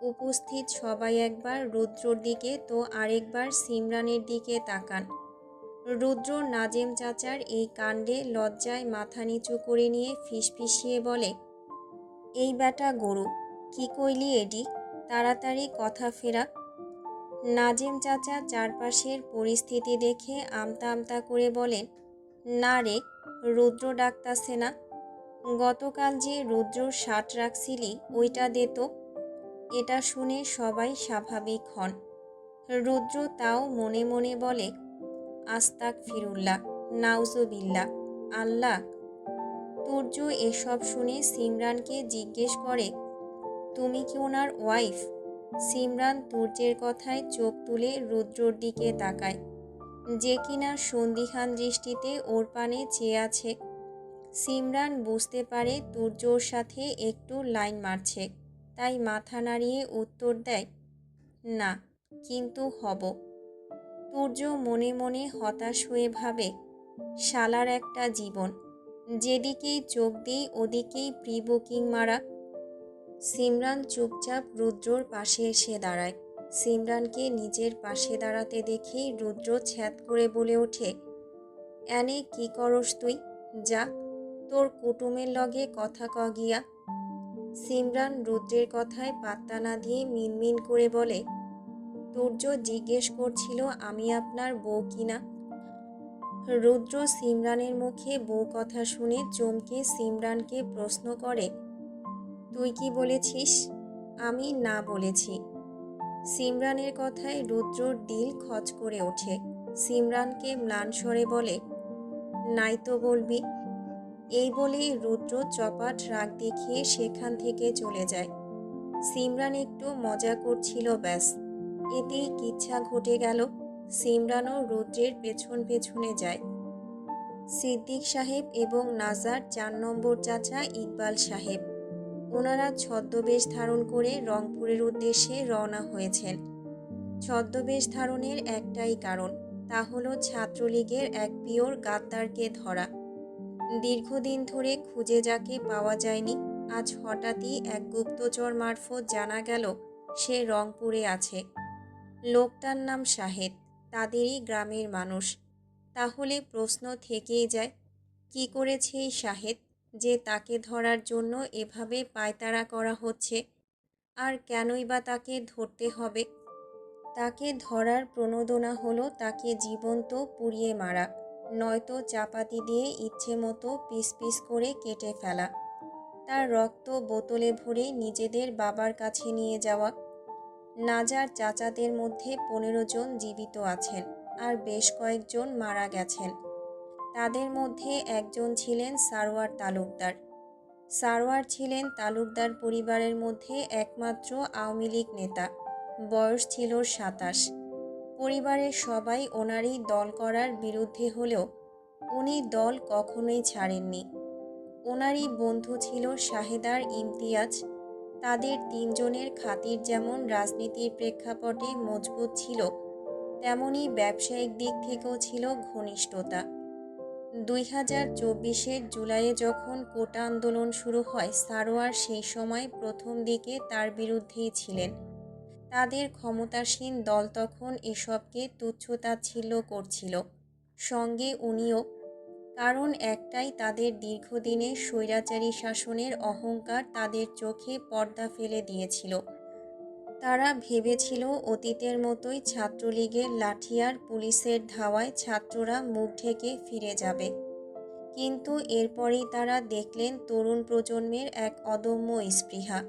উপস্থিত সবাই একবার রুদ্রর দিকে তো আরেকবার সিমরানের দিকে তাকান। রুদ্র নাজেম চাচার এই কাণ্ডে লজ্জায় মাথা নিচু করে নিয়ে ফিসফিসিয়ে বলে, এই ব্যাটা গরু, কি কইলি এডি, তাড়াতাড়ি কথা ফেরা। নাজেম চাচা চারপাশের পরিস্থিতি দেখে আমতা আমতা করে বলেন, না রে, রুদ্র ডাকতাছে না। গতকাল যে রুদ্রর শার্ট রাখছিলি ওইটা দে তো। এটা শুনে সবাই স্বাভাবিক হন। রুদ্র তাও মনে মনে বলে, আস্তাক ফিরুল্লাহ, নাউজুবিল্লাহ, আল্লাহ। তুর্য এসব শুনে সিমরানকে জিজ্ঞেস করে, তুমি কি ওনার ওয়াইফ? সিমরান তুর্যের কথায় চোখ তুলে রুদ্রর দিকে তাকায়, যে কিনা সন্দিহান দৃষ্টিতে ওর পানে চেয়ে আছে। সিমরান বুঝতে পারে তুর্য ওর সাথে একটু লাইন মারছে, তাই মাথা নাড়িয়ে উত্তর দেয়, না, কিন্তু হব। তুর্য মনে মনে হতাশ হয়ে ভাবে, শালার একটা জীবন, যেদিকেই চোখ দিই ওদিকেই প্রি বুকিং মারা। সিমরান চুপচাপ রুদ্রর পাশে এসে দাঁড়ায়। সিমরানকে নিজের পাশে দাঁড়াতে দেখেই রুদ্র ছ্যাদ করে বলে ওঠে, এনে কি করস তুই? যা, তোর কুটুমের লগে কথা ক গিয়া। সিমরান রুদ্রের কথায় পাত্তা না দিয়ে মিনমিন করে বলে, তুর্য জিজ্ঞেস করছিল আমি আপনার বউ কিনা। রুদ্র সিমরানের মুখে বউ কথা শুনে চমকে সিমরানকে প্রশ্ন করে, তুই কি বলেছিস? আমি না বলেছি। সিমরানের কথায় রুদ্রর দিল খচ করে ওঠে। সিমরানকে ম্লান স্বরে বলে, নাই তো বলবি। এই বলেই রুদ্র চপাট রাগ দেখিয়ে সেখান থেকে চলে যায়। সিমরান একটু মজা করছিল ব্যাস, এতেই কিচ্ছা ঘটে গেল। সিমরানও রুদ্রের পেছন পেছনে যায়। সিদ্দিক সাহেব এবং নাজার 4 নম্বর চাচা ইকবাল সাহেব, ওনারা ছদ্মবেশ ধারণ করে রংপুরের উদ্দেশ্যে রওনা হয়েছেন। ছদ্মবেশ ধারণের একটাই কারণ, তা হলো ছাত্রলীগের এক পিওর গাদ্দারকে ধরা। দীর্ঘদিন ধরে খুঁজে যাকে পাওয়া যায়নি, আজ হঠাৎই এক গুপ্তচর মারফত জানা গেল সে রংপুরে আছে। লোকটার নাম শাহেদ, তাদেরই গ্রামের মানুষ। তাহলে প্রশ্ন থেকেই যায়, কি করেছে এই শাহেদ যে তাকে ধরার জন্য এভাবে পায়তারা করা হচ্ছে? আর কেনই বা তাকে ধরতে হবে? তাকে ধরার প্রণোদনা হলো তাকে জীবন্ত পুড়িয়ে মারা, নয়তো চাপাতি দিয়ে ইচ্ছে মতো পিস পিস করে কেটে ফেলা, তার রক্ত বোতলে ভরে নিজেদের বাবার কাছে নিয়ে যাওয়া। নাজার চাচাদের মধ্যে 15 জন জীবিত আছেন, আর বেশ কয়েকজন মারা গেছেন। তাদের মধ্যে একজন ছিলেন সারোয়ার তালুকদার। সারোয়ার ছিলেন তালুকদার পরিবারের মধ্যে একমাত্র আওয়ামী লীগ নেতা। বয়স ছিল 27। পরিবারের সবাই ওনারই দল করার বিরুদ্ধে হলেও উনি দল কখনোই ছাড়েননি। ওনারই বন্ধু ছিল শাহেদার ইমতিয়াজ। তাদের 3 জনের খাতির যেমন রাজনীতির প্রেক্ষাপটে মজবুত ছিল, তেমনি ব্যবসায়িক দিক থেকেও ছিল ঘনিষ্ঠতা। 2024-এর জুলাইয়ে যখন কোটা আন্দোলন শুরু হয়, সারোয়ার সেই সময় প্রথম দিকে তার বিরুদ্ধেই ছিলেন। তাদের ক্ষমতাসীন দল তখন এসবকে তুচ্ছ-তাচ্ছিল্য করছিল, সঙ্গে উনিও। কারণ একটাই, তাদের দীর্ঘদিনের স্বৈরাচারী শাসনের অহংকার তাদের চোখে পর্দা ফেলে দিয়েছিল। তারা ভেবেছিল অতীতের মতোই ছাত্রলীগের লাঠি আর পুলিশের ধাওয়ায় ছাত্ররা মুখ ঢেকে ফিরে যাবে। কিন্তু এরপরেই তারা দেখলেন তরুণ প্রজন্মের এক অদম্য স্পৃহা,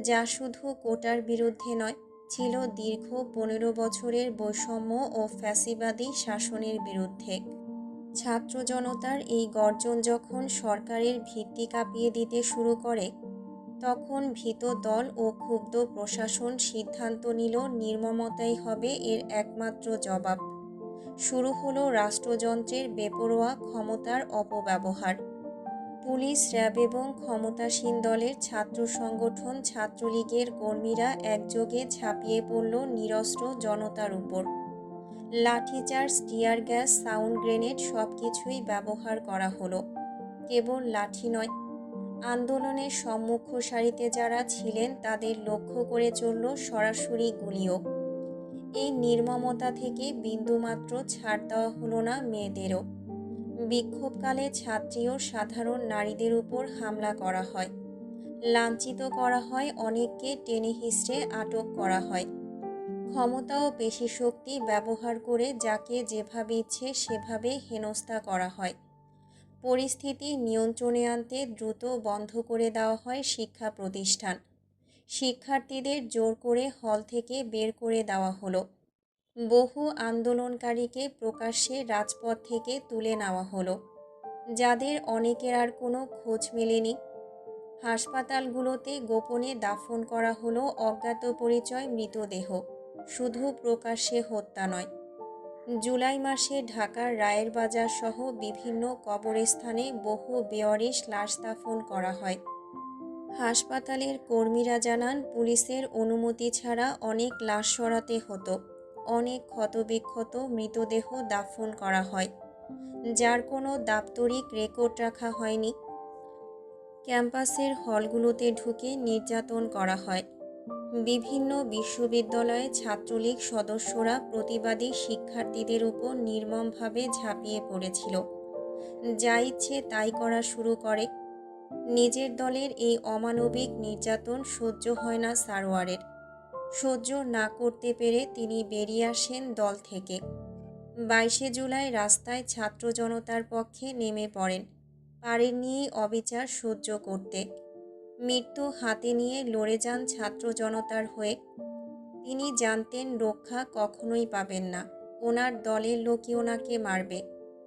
যা শুধু কোটার বিরুদ্ধে নয়, ছিল দীর্ঘ 15 বছরের বৈষম্য ও ফ্যাসিবাদী শাসনের বিরুদ্ধে। ছাত্র জনতার এই গর্জন যখন সরকারের ভিত্তি কাঁপিয়ে দিতে শুরু করে, তখন ভীত দল ও ক্ষুব্ধ প্রশাসন সিদ্ধান্ত নিল নির্মমতাই হবে এর একমাত্র জবাব। শুরু হলো রাষ্ট্রযন্ত্রের বেপরোয়া ক্ষমতার অপব্যবহার। পুলিশ, র্যাব এবং ক্ষমতাসীন দলের ছাত্র সংগঠন ছাত্রলীগের কর্মীরা একযোগে ঝাঁপিয়ে পড়ল নিরস্ত্র জনতার উপর। লাঠিচার্জ, টিয়ার গ্যাস, সাউন্ড গ্রেনেড সবকিছুই ব্যবহার করা হলো। কেবল লাঠি নয়, আন্দোলনের সম্মুখ সারিতে যারা ছিলেন তাদের লক্ষ্য করে চলল সরাসরি গুলিও। এই নির্মমতা থেকে বিন্দুমাত্র ছাড় দেওয়া হলো না মেয়েদেরও। বিক্ষোভকালে ছাত্রী ও সাধারণ নারীদের উপর হামলা করা হয়, লাঞ্ছিত করা হয়, অনেককে টেনে হিঁচড়ে আটক করা হয়। ক্ষমতা ও পেশিশক্তি ব্যবহার করে যাকে যেভাবে ইচ্ছে সেভাবে হেনস্থা করা হয়। পরিস্থিতি নিয়ন্ত্রণে আনতে দ্রুত বন্ধ করে দেওয়া হয় শিক্ষা প্রতিষ্ঠান। শিক্ষার্থীদের জোর করে হল থেকে বের করে দেওয়া হলো। বহু আন্দোলনকারীকে প্রকাশ্যে রাজপথ থেকে তুলে নেওয়া হলো, যাদের অনেকের আর কোনো খোঁজ মেলেনি। হাসপাতালগুলোতে গোপনে দাফন করা হলো অজ্ঞাত পরিচয় মৃতদেহ, শুধু প্রকাশ্যে হত্যা নয়। জুলাই মাসে ঢাকার রায়ের বাজার সহ বিভিন্ন কবরস্থানে বহু বেওয়ারিশ লাশ দাফন করা হয়। হাসপাতালের কর্মীরা জানান, পুলিশের অনুমতি ছাড়া অনেক লাশ সরাতে হতো, অনেক ক্ষতবিক্ষত মৃতদেহ দাফন করা হয়, যার কোনো দাপ্তরিক রেকর্ড রাখা হয়নি। ক্যাম্পাসের হলগুলোতে ঢুকে নির্যাতন করা হয়। বিভিন্ন বিশ্ববিদ্যালয়ে ছাত্রলীগ সদস্যরা প্রতিবাদী শিক্ষার্থীদের উপর নির্মমভাবে ঝাঁপিয়ে পড়েছিল, যা ইচ্ছে তাই করা শুরু করে। নিজের দলের এই অমানবিক নির্যাতন সহ্য হয় না সারোয়ারের। সহ্য না করতে পেরে তিনি বেরিয়ে আসেন দল থেকে। 22শে জুলাই রাস্তায় ছাত্র জনতার পক্ষে নেমে পড়েন, পারেননি অবিচার সহ্য করতে। মৃত্যু হাতে নিয়ে লড়ে যান ছাত্র জনতার হয়ে। তিনি জানতেন রক্ষা কখনোই পাবেন না, ওনার দলের লোকই ওনাকে মারবে,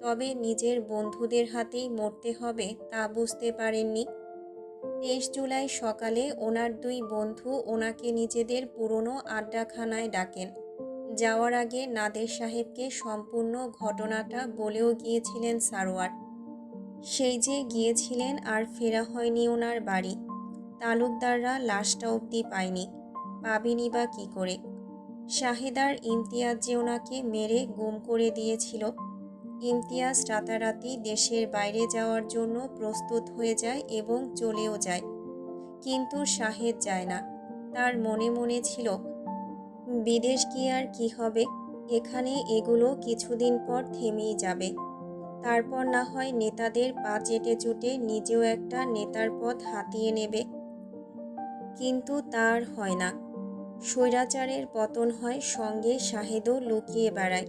তবে নিজের বন্ধুদের হাতেই মরতে হবে তা বুঝতে পারেননি। 23 জুলাই সকালে ওনার 2 বন্ধু ওনাকে নিজেদের পুরনো আড্ডাখানায় ডাকেন। যাওয়ার আগে নাদের সাহেবকে সম্পূর্ণ ঘটনাটা বলেও গিয়েছিলেন সারোয়ার। সেই যে গিয়েছিলেন আর ফেরা হয়নি ওনার বাড়ি। তালুকদাররা লাশটা অবধি পায়নি, পাবেনি বা কী করে? শাহেদার ইমতিয়াজ যে ওনাকে মেরে গুম করে দিয়েছিল। ইমতিয়াজ রাতারাতি দেশের বাইরে যাওয়ার জন্য প্রস্তুত হয়ে যায় এবং চলেও যায়, কিন্তু শাহেদ যায় না। তার মনে মনে ছিল, বিদেশ গিয়ে আর কী হবে, এখানে এগুলো কিছুদিন পর থেমেই যাবে, তারপর না হয় নেতাদের পা চেটে চুটে নিজেও একটা নেতার পদ হাতিয়ে নেবে। কিন্তু তার হয় না। স্বৈরাচারের পতন হয়, সঙ্গে শাহেদও লুকিয়ে বেড়ায়।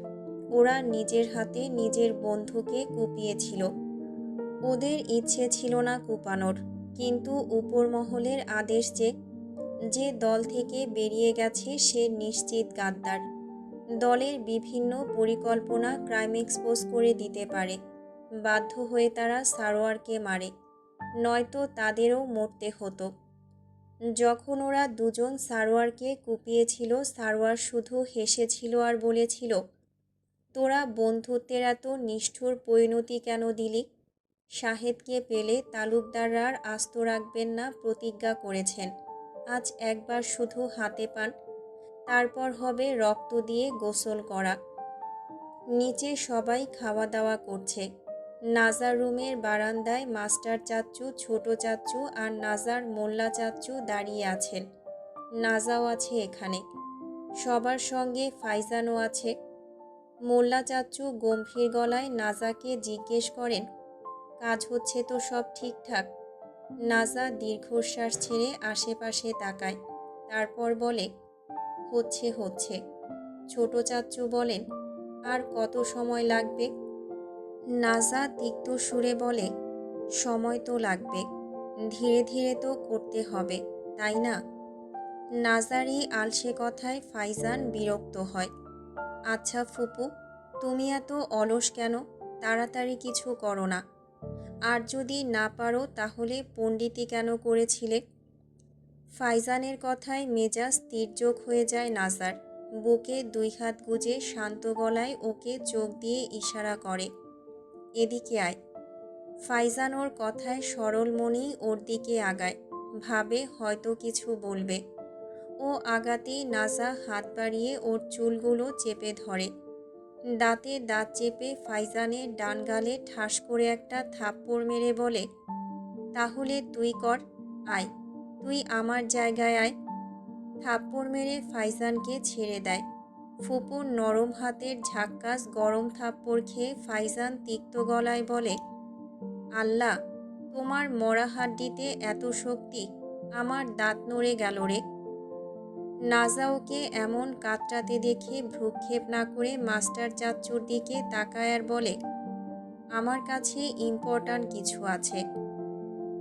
ওরা নিজের হাতে নিজের বন্ধুকে কুপিয়েছিল। ওদের ইচ্ছে ছিল না কুপানোর, কিন্তু উপর মহলের আদেশ যে দল থেকে বেরিয়ে গেছে সে নিশ্চিত গাদ্দার। দলের বিভিন্ন পরিকল্পনা ক্রাইম এক্সপোজ করে দিতে পারে। বাধ্য হয়ে তারা সারোয়ারকে মারে, নয়তো তাদেরও মরতে হতো। যখন ওরা দুজন সারোয়ারকে কুপিয়েছিল, সারোয়ার শুধু হেসেছিল আর বলেছিল, তোরা বন্ধুত্বের এত নিষ্ঠুর পরিণতি কেন দিলি? শাহেদকে পেলে তালুকদাররা আর আস্ত রাখবেন না প্রতিজ্ঞা করেছেন। আজ একবার শুধু হাতে পান, তারপর হবে রক্ত দিয়ে গোসল করা। নিচে সবাই খাওয়া দাওয়া করছে, নাজার রুমের বারান্দায় মাস্টার চাচ্চু, ছোট চাচ্চু আর নাজার মোল্লা চাচ্চু দাঁড়িয়ে আছেন। নাজাও আছে এখানে, সবার সঙ্গে ফাইজানও আছে। মোল্লা চাচ্চু গম্ভীর গলায় নাজাকে জিজ্ঞেস করেন, কাজ হচ্ছে তো সব ঠিকঠাক? নাজা দীর্ঘশ্বাস ছেড়ে আশেপাশে তাকায়, তারপর বলে, হচ্ছে হচ্ছে। ছোট চাচ্চু বলেন, আর কত সময় লাগবে? নাজা তিক্ত সুরে বলে, সময় তো লাগবে, ধীরে ধীরে তো করতে হবে, তাই না? নাজারই আলসে কথায় ফাইজান বিরক্ত হয়। আচ্ছা ফুপু, তুমি এত অলস কেন? তাড়াতাড়ি কিছু করো না। আর যদি না পারো তাহলে পণ্ডিতি কেন করেছিলে? ফাইজানের কথায় মেজাজ তির্যক হয়ে যায় নাজার। বুকে দুই হাত গুজে শান্ত গলায় ওকে চোখ দিয়ে ইশারা করে, এদিকে আয়। ফাইজান ওর কথায় সরল মনেই ওর দিকে আগায়, ভাবে হয়তো কিছু বলবে। ও আগাতেই নাজা হাত বাড়িয়ে ওর চুলগুলো চেপে ধরে। দাঁতে দাঁত চেপে ফাইজানের ডান গালে ঠাস করে একটা থাপ্পড় মেরে বলে, তাহলে তুই কর, আয়, তুই আমার জায়গায় আয়। থাপ্পড় মেরে ফাইজানকে ছেড়ে দেয়। ফুপুর নরম হাতের ঝাক্কাস গরম থাপ্পড় খেয়ে ফাইজান তিক্ত গলায় বলে, আল্লাহ, তোমার মরা হাড্ডিতে এত শক্তি, আমার দাঁত নড়ে গেল রে। নাজা ওকে এমন কাতরাতে দেখে ভ্রুক্ষেপ না করে মাস্টার চাচ্চুর দিকে তাকায় আর বলে, আমার কাছে ইম্পর্ট্যান্ট কিছু আছে।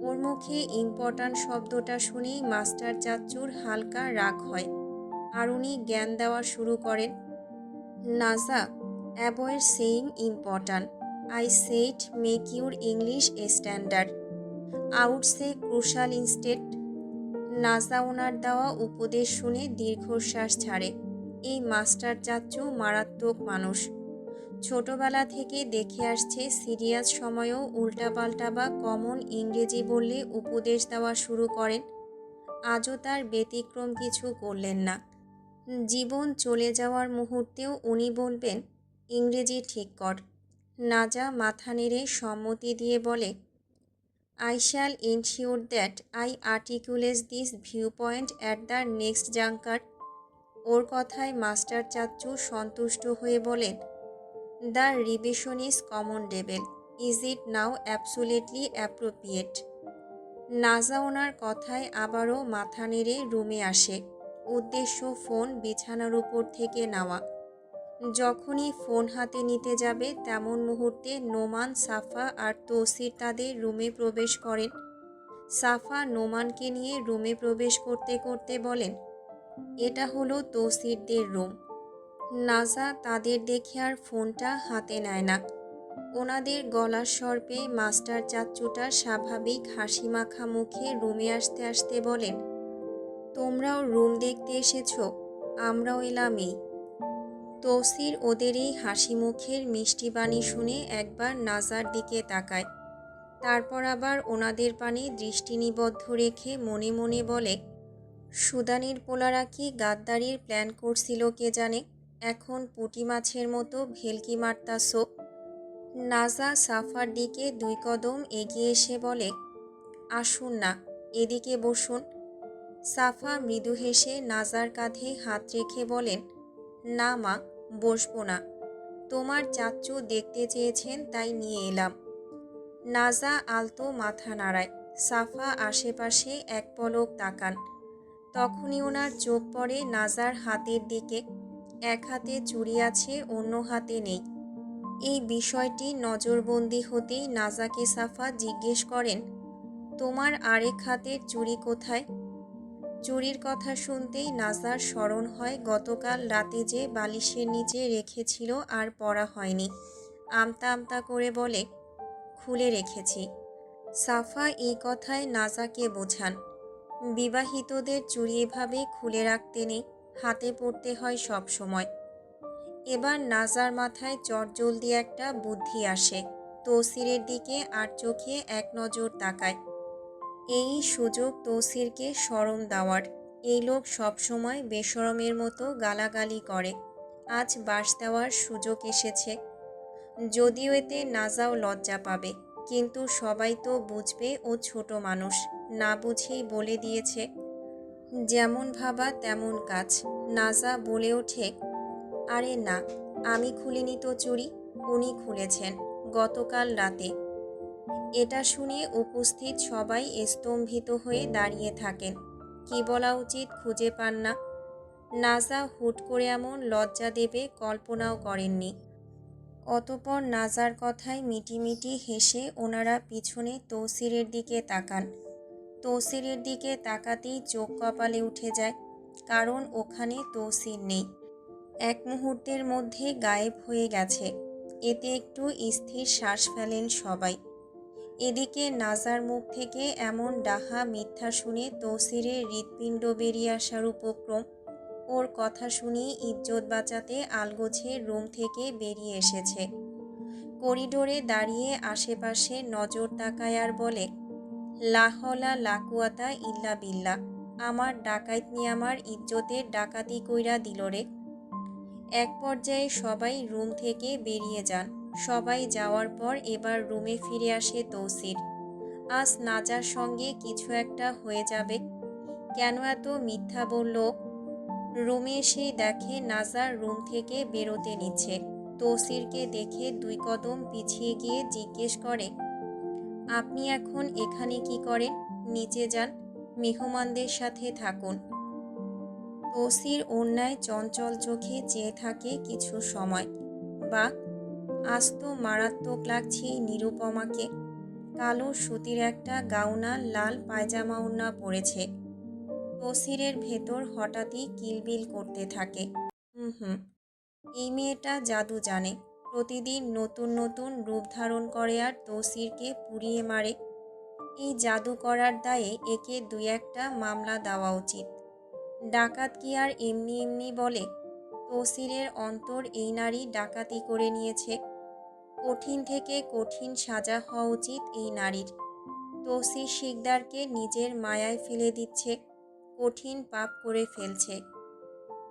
ওর মুখে ইম্পর্ট্যান্ট শব্দটা শুনেই মাস্টার চাচ্চুর হালকা রাগ হয়, আর উনি জ্ঞান দেওয়া শুরু করেন। Naja, avoid saying important. I said make your English standard. Out say crucial instead. Naja ওনার দেওয়া উপদেশ শুনে দীর্ঘশ্বাস ছাড়ে। এই মাস্টার চাচ্চু মারাত্মক মানুষ। ছোটবেলা থেকে দেখে আসছে সিরিয়াস সময়েও উল্টাপাল্টা বা কমন ইংরেজি বললে উপদেশ দেওয়া শুরু করেন। আজও তার ব্যতিক্রম কিছু করলেন না। জীবন চলে যাওয়ার মুহূর্তেও উনি বলবেন, ইংরেজি ঠিক কর। নাজা মাথা নেড়ে সম্মতি দিয়ে বলে, I shall ensure that I articulate this viewpoint at the next juncture. ওর কথায় মাস্টার চাচ্চু সন্তুষ্ট হয়ে বলেন, the revision is commendable. Is it now absolutely appropriate? Naja ওনার কথায় আবারও মাথা নেড়ে রুমে আসে। উদ্দেশ্য ফোন বিছানার উপর থেকে নেওয়া। যখনই ফোন হাতে নিতে যাবে তেমন মুহূর্তে নোমান, সাফা আর তৌসির তাদের রুমে প্রবেশ করেন। সাফা নোমানকে নিয়ে রুমে প্রবেশ করতে করতে বলেন, এটা হলো তৌসিরদের রুম। নাজা তাদের দেখে আর ফোনটা হাতে নেয় না। ওনাদের গলার স্বর পেয়ে মাস্টার চাচ্চুটা স্বাভাবিক হাসি মাখা মুখে রুমে আসতে আসতে বলেন, তোমরাও রুম দেখতে এসেছো? আমরাও এলামই। তৌসির ওদের এই হাসি মুখের মিষ্টি বাণী শুনে একবার নাজার দিকে তাকায়, তারপর আবার ওনাদের পানে দৃষ্টি নিবদ্ধ রেখে মনে মনে বলে, সুদানির পোলারা কি গাদ্দারির প্ল্যান করছিল কে জানে, এখন পুঁটি মাছের মতো ভেলকি মারতাছো। নাজা সাফার দিকে 2 কদম এগিয়ে এসে বলে, আসুন না, এদিকে বসুন। সাফা মৃদু হেসে নাজার কাঁধে হাত রেখে বলেন, না মা, বসবো না, তোমার চাচ্চু দেখতে চেয়েছেন তাই নিয়ে এলাম। নাজা আলতো মাথা নাড়ায়। সাফা আশেপাশে এক পলক তাকান। তখনই ওনার চোখ পড়ে নাজার হাতের দিকে। এক হাতে চুড়ি আছে, অন্য হাতে নেই। এই বিষয়টি নজরবন্দি হতেই নাজাকে সাফা জিজ্ঞেস করেন, তোমার আরেক হাতের চুড়ি কোথায়? চুড়ির কথা শুনতেই নাজার স্মরণ হয় গতকাল রাতে যে বালিশের নিচে রেখেছিল আর পরা হয়নি। আমতা আমতা করে বলে, খুলে রেখেছি। সাফা এই কথায় নাজাকে বোঝান, বিবাহিতদের চুড়ি এভাবে খুলে রাখতে নেই, হাতে পড়তে হয় সব সময়। এবার নাজার মাথায় চটজলদি একটা বুদ্ধি আসে। তৌসিরের দিকে আর চোখে এক নজর তাকায়। এই সুযোগ তৌসিরকে শরম দেওয়ার। এই লোক সবসময় বেশরমের মতো গালাগালি করে, আজ বাঁশ দেওয়ার সুযোগ এসেছে। যদিও এতে নাজাও লজ্জা পাবে, কিন্তু সবাই তো বুঝবে ও ছোট মানুষ, না বুঝেই বলে দিয়েছে। যেমন ভাবা তেমন কাজ। নাজা বলে ওঠে, আরে না, আমি খুলিনি তো চুড়ি, উনি খুলেছেন গতকাল রাতে। এটা শুনে উপস্থিত সবাই স্তম্ভিত হয়ে দাঁড়িয়ে থাকেন। কি বলা উচিত খুঁজে পান না। নাজা হুট করে এমন লজ্জা দেবে কল্পনাও করেননি। অতঃপর নাজার কথায় মিটিমিটি হেসে ওনারা পিছনে তৌসিরের দিকে তাকান। তৌসিরের দিকে তাকাতেই চোখ কপালে উঠে যায়, কারণ ওখানে তৌসির নেই। এক মুহূর্তের মধ্যে গায়েব হয়ে গেছে। এতে একটু স্থির শ্বাস ফেলেন সবাই। এদিকে নাজার মুখ থেকে এমন ডাহা মিথ্যা শুনে তৌসিরের হৃৎপিণ্ড বেরিয়ে আসার উপক্রম। ওর কথা শুনিয়ে ইজ্জত বাঁচাতে আলগোছে রুম থেকে বেরিয়ে এসেছে। করিডোরে দাঁড়িয়ে আশেপাশে নজর তাকায় আর বলে, লা হওলা লা কুওয়াতা ইল্লা বিল্লাহ, আমার ডাকাইতনি আমার ইজ্জতের ডাকাতি কইরা দিল রে। এক পর্যায়ে সবাই রুম থেকে বেরিয়ে যান। সবাই যাওয়ার পর এবার রুমে ফিরে আসে তৌসির। আজ নাজার সঙ্গে কিছু একটা হয়ে যাবে। কেন এত মিথ্যা বলল? রুমে এসেই দেখে নাজার রুম থেকে বেরোতে নিচ্ছে। তৌসিরকে দেখে 2 কদম পিছিয়ে গিয়ে জিজ্ঞেস করে, আপনি এখন এখানে কি করেন? নিচে যান, মেহমানদের সাথে থাকুন। তৌসির অন্যায় চঞ্চল চোখে চেয়ে থাকে কিছু সময়। বা, আজ তো মারাত্মক লাগছে এই নিরুপমাকে। কালো সুতির একটা গাউনা লাল পায়জামা ওড়না পরেছে। তৌসিরের ভেতর হঠাৎই কিলবিল করতে থাকে। হুম, এই মেয়েটা জাদু জানে। প্রতিদিন নতুন নতুন রূপ ধারণ করে আর তৌসিরকে পুড়িয়ে মারে। এই জাদু করার দায়ে একে 2-1টা মামলা দেওয়া উচিত। ডাকাত কি আর এমনি এমনি বলে? তৌসিরের অন্তর এই নারী ডাকাতি করে নিয়েছে। কঠিন থেকে কঠিন সাজা হওয়া উচিত এই নারীর। তৌসির শিকদারকে নিজের মায়ায় ফেলে দিচ্ছে, কঠিন পাপ করে ফেলছে।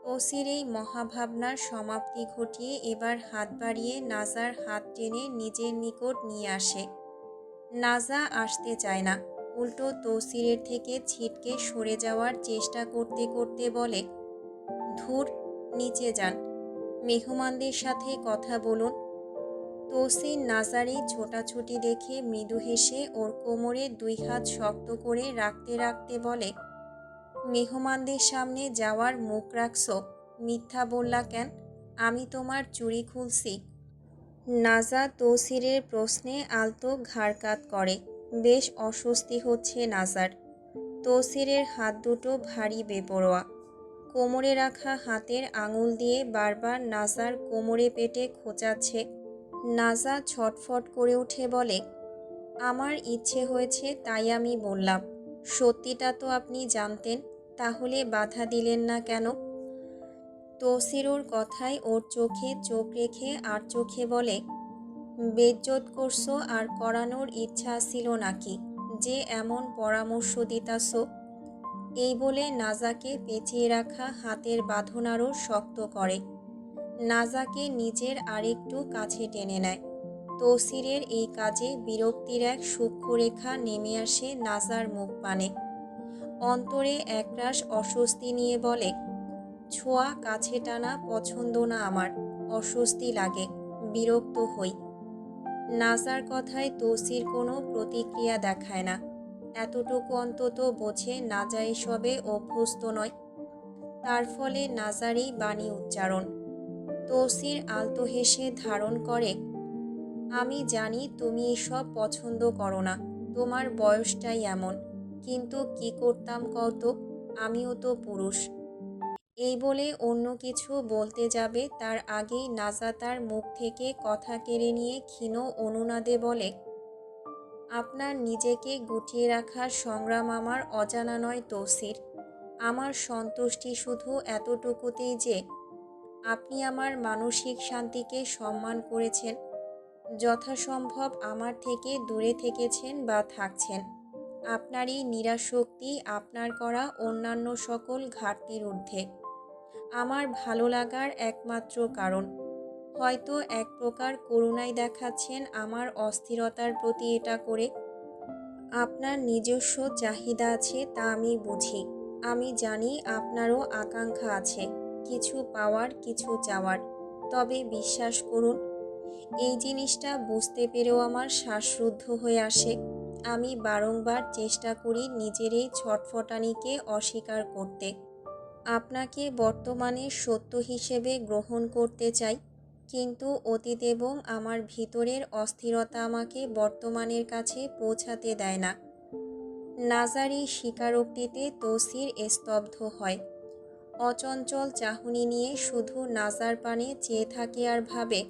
তৌসির এই মহাভাবনার সমাপ্তি ঘটিয়ে এবার হাত বাড়িয়ে নাজার হাত টেনে নিজের নিকট নিয়ে আসে। নাজা আসতে চায় না, উল্টো তৌসিরের থেকে ছিটকে সরে যাওয়ার চেষ্টা করতে করতে বলে, ধুর, নিচে যান, মেহমানদের সাথে কথা বলুন। তৌসির নাজার এই ছোটাছুটি দেখে মৃদু হেসে ওর কোমরে 2 হাত শক্ত করে রাখতে রাখতে বলে, মেহমানদের সামনে যাওয়ার মুখ রাখছো? মিথ্যা বললা কেন? আমি তোমার চুড়ি খুলছি? নাজা তৌসিরের প্রশ্নে আলতো ঘাড় কাত করে। বেশ অস্বস্তি হচ্ছে নাজার। তৌসিরের হাত দুটো ভারী বেপরোয়া। কোমরে রাখা হাতের আঙুল দিয়ে বারবার নাজার কোমরে পেটে খোঁচাচ্ছে। নাজা ছটফট করে উঠে বলে, আমার ইচ্ছে হয়েছে তাই আমি বললাম। সত্যিটা তো আপনি জানতেন, তাহলে বাধা দিলেন না কেন? তৌসির ওর কথায় ওর চোখে চোখ রেখে আর চোখে বলে, বেজ্জত করছো আর করানোর ইচ্ছা ছিল নাকি যে এমন পরামর্শ দিতাছো? এই বলে নাজাকে পেঁচিয়ে রাখা হাতের বাঁধন আরও শক্ত করে। নাজাকে নিজের আরেকটু কাছে টেনে নেয়। তৌসিরের এই কাজে বিরক্তির এক সূক্ষ্ম রেখা নেমে আসে নাজার মুখ পানে। অন্তরে একরাশ অস্বস্তি নিয়ে বলে, ছোঁয়া কাছে টানা পছন্দ না আমার, অস্বস্তি লাগে, বিরক্ত হই। নাজার কথায় তৌসির কোনো প্রতিক্রিয়া দেখায় না। এতটুকু অন্তত বোঝে নাজা এসবে অভ্যস্ত নয়। তার ফলে নাজার এই বাণী উচ্চারণ। তৌসির আলতো হেসে ধারণ করে, আমি জানি তুমি এসব পছন্দ করো না, তোমার বয়সটাই এমন, কিন্তু কি করতাম কত, আমিও তো পুরুষ। এই বলে অন্য কিছু বলতে যাবে তার আগেই নাজা তার মুখ থেকে কথা কেড়ে নিয়ে ক্ষীণ অনুনাদে বলে, আপনার নিজেকে গুটিয়ে রাখার সংগ্রাম আমার অজানা নয় তৌসির। আমার সন্তুষ্টি শুধু এতটুকুতেই যে আপনি আমার মানসিক শান্তিকে সম্মান করেছেন, যথাসম্ভব আমার থেকে দূরে থেকেছেন বা থাকছেন। আপনার এই নিরাসক্তি আপনার করা অন্যান্য সকল ঘাটতির ঊর্ধ্বে। আমার ভালো লাগার একমাত্র কারণ। হয়তো এক প্রকার করুণাই দেখাচ্ছেন আমার অস্থিরতার প্রতি এটা করে। আপনার নিজস্ব চাহিদা আছে তা আমি বুঝি। আমি জানি আপনারও আকাঙ্ক্ষা আছে, কিছু পাওয়ার, কিছু চাওয়ার। তবে বিশ্বাস করুন, এই জিনিসটা বুঝতে পেরেও আমার শ্বাসরুদ্ধ হয়ে আসে। আমি বারংবার চেষ্টা করি নিজের এই ছটফটানিকে অস্বীকার করতে। আপনাকে বর্তমানে সত্য হিসেবে গ্রহণ করতে চাই, কিন্তু অতীত এবং আমার ভিতরের অস্থিরতা আমাকে বর্তমানের কাছে পৌঁছাতে দেয় না। নাজার এই স্বীকারোক্তিতে তৌসির স্তব্ধ হয়। অচঞ্চল চাহনি নিয়ে শুধু নাজার পানে চেয়ে থাকে আর ভাবে,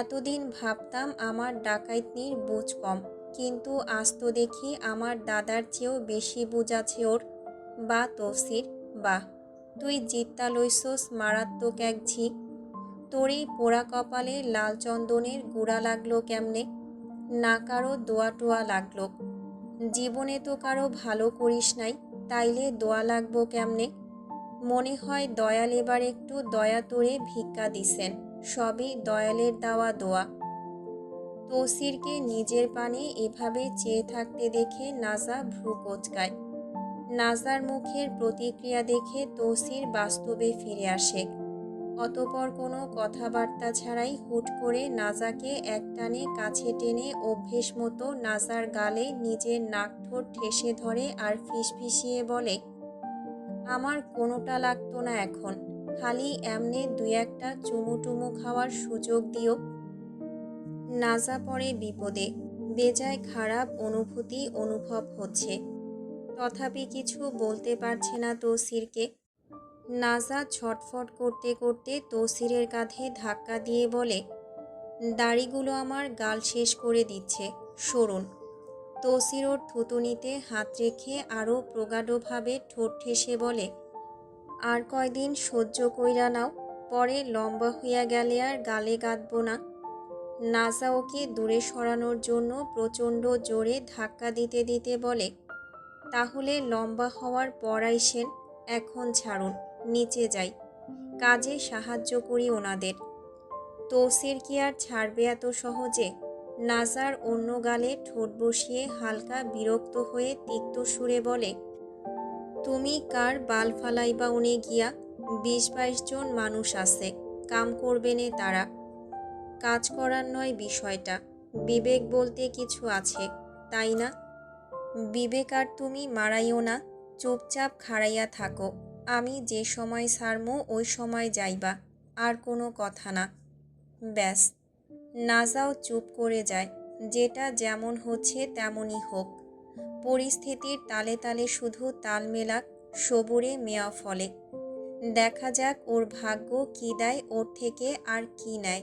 এতদিন ভাবতাম আমার ডাকাইতনির বুঝ কম, কিন্তু আজ তো দেখি আমার দাদার চেয়েও বেশি বুঝ আছে ওর। বা তৌসির, বাহ, তুই জিত্তা লইছস মারাত্মক এক ঝিক। তোর এই পোড়া কপালে লাল চন্দনের গুঁড়া লাগলো কেমনে? না কারো দোয়া টোয়া লাগলো? জীবনে তো কারো ভালো করিস নাই, তাইলে দোয়া লাগবো কেমনে? মনে হয় দয়াল এবার একটু দয়া তোরে ভিক্ষা দিছেন, সবই দয়ালের দেওয়া দোয়া। তৌসিরকে নিজের পানে এভাবে চেয়ে থাকতে দেখে নাজা ভ্রু কোঁচকায়। নাজার মুখের প্রতিক্রিয়া দেখে তৌসির বাস্তবে ফিরে আসে। অতঃপর কোনো কথাবার্তা ছাড়াই হুট করে নাজাকে একটানে কাছে টেনে অভ্যেস মতো নাজার গালে নিজের নাক ঠোঁট ঠেসে ধরে আর ফিসফিসিয়ে বলে, আমার কোনোটা লাগতো না এখন, খালি এমনে দুই একটা চুমু টুমু খাওয়ার সুযোগ দিও। নাজা পড়ে বিপদে, বেজায় খারাপ অনুভূতি অনুভব হচ্ছে। তথাপি কিছু বলতে পারছে না তৌসিরকে। নাজা ছটফট করতে করতে তৌসিরের কাঁধে ধাক্কা দিয়ে বলে, দাড়িগুলো আমার গাল শেষ করে দিচ্ছে, সরুন। তৌসির ওর থুতুনিতে হাত রেখে আরও প্রগাঢ়ভাবে ঠোঁট ঠেসে বলে, আর কয়দিন সহ্য কইরা নাও, পরে লম্বা হইয়া গেলে আর গালে গাঁথব না। নাজা ওকে দূরে সরানোর জন্য প্রচণ্ড জোরে ধাক্কা দিতে দিতে বলে, তাহলে লম্বা হওয়ার পর আইসেন, এখন ছাড়ুন, নিচে যাই, কাজে সাহায্য করি ওনাদের। তৌসির কি আর ছাড়বে এত সহজে? নাজার অন্য গালে ঠোঁট বসিয়ে হালকা বিরক্ত হয়ে তিক্ত সুরে বলে, তুমি কার বাল ফালাইবা উনি গিয়া? ২০-২২ জন মানুষ আছে, কাম করবেনে তারা। কাজ করার নয় বিষয়টা, বিবেক বলতে কিছু আছে, তাই না? বিবেক আর তুমি মারাইও না, চুপচাপ খাড়াইয়া থাকো। আমি যে সময় ছাড়মু ওই সময় যাইবা, আর কোনো কথা না। ব্যাস। নাজাও চুপ করে যায়। যেটা যেমন হচ্ছে তেমনই হোক, পরিস্থিতির তালে তালে শুধু তাল মেলাক, সবুরে মেয়া ফলে। দেখা যাক ওর ভাগ্য কী দেয় ওর থেকে আর কী নেয়।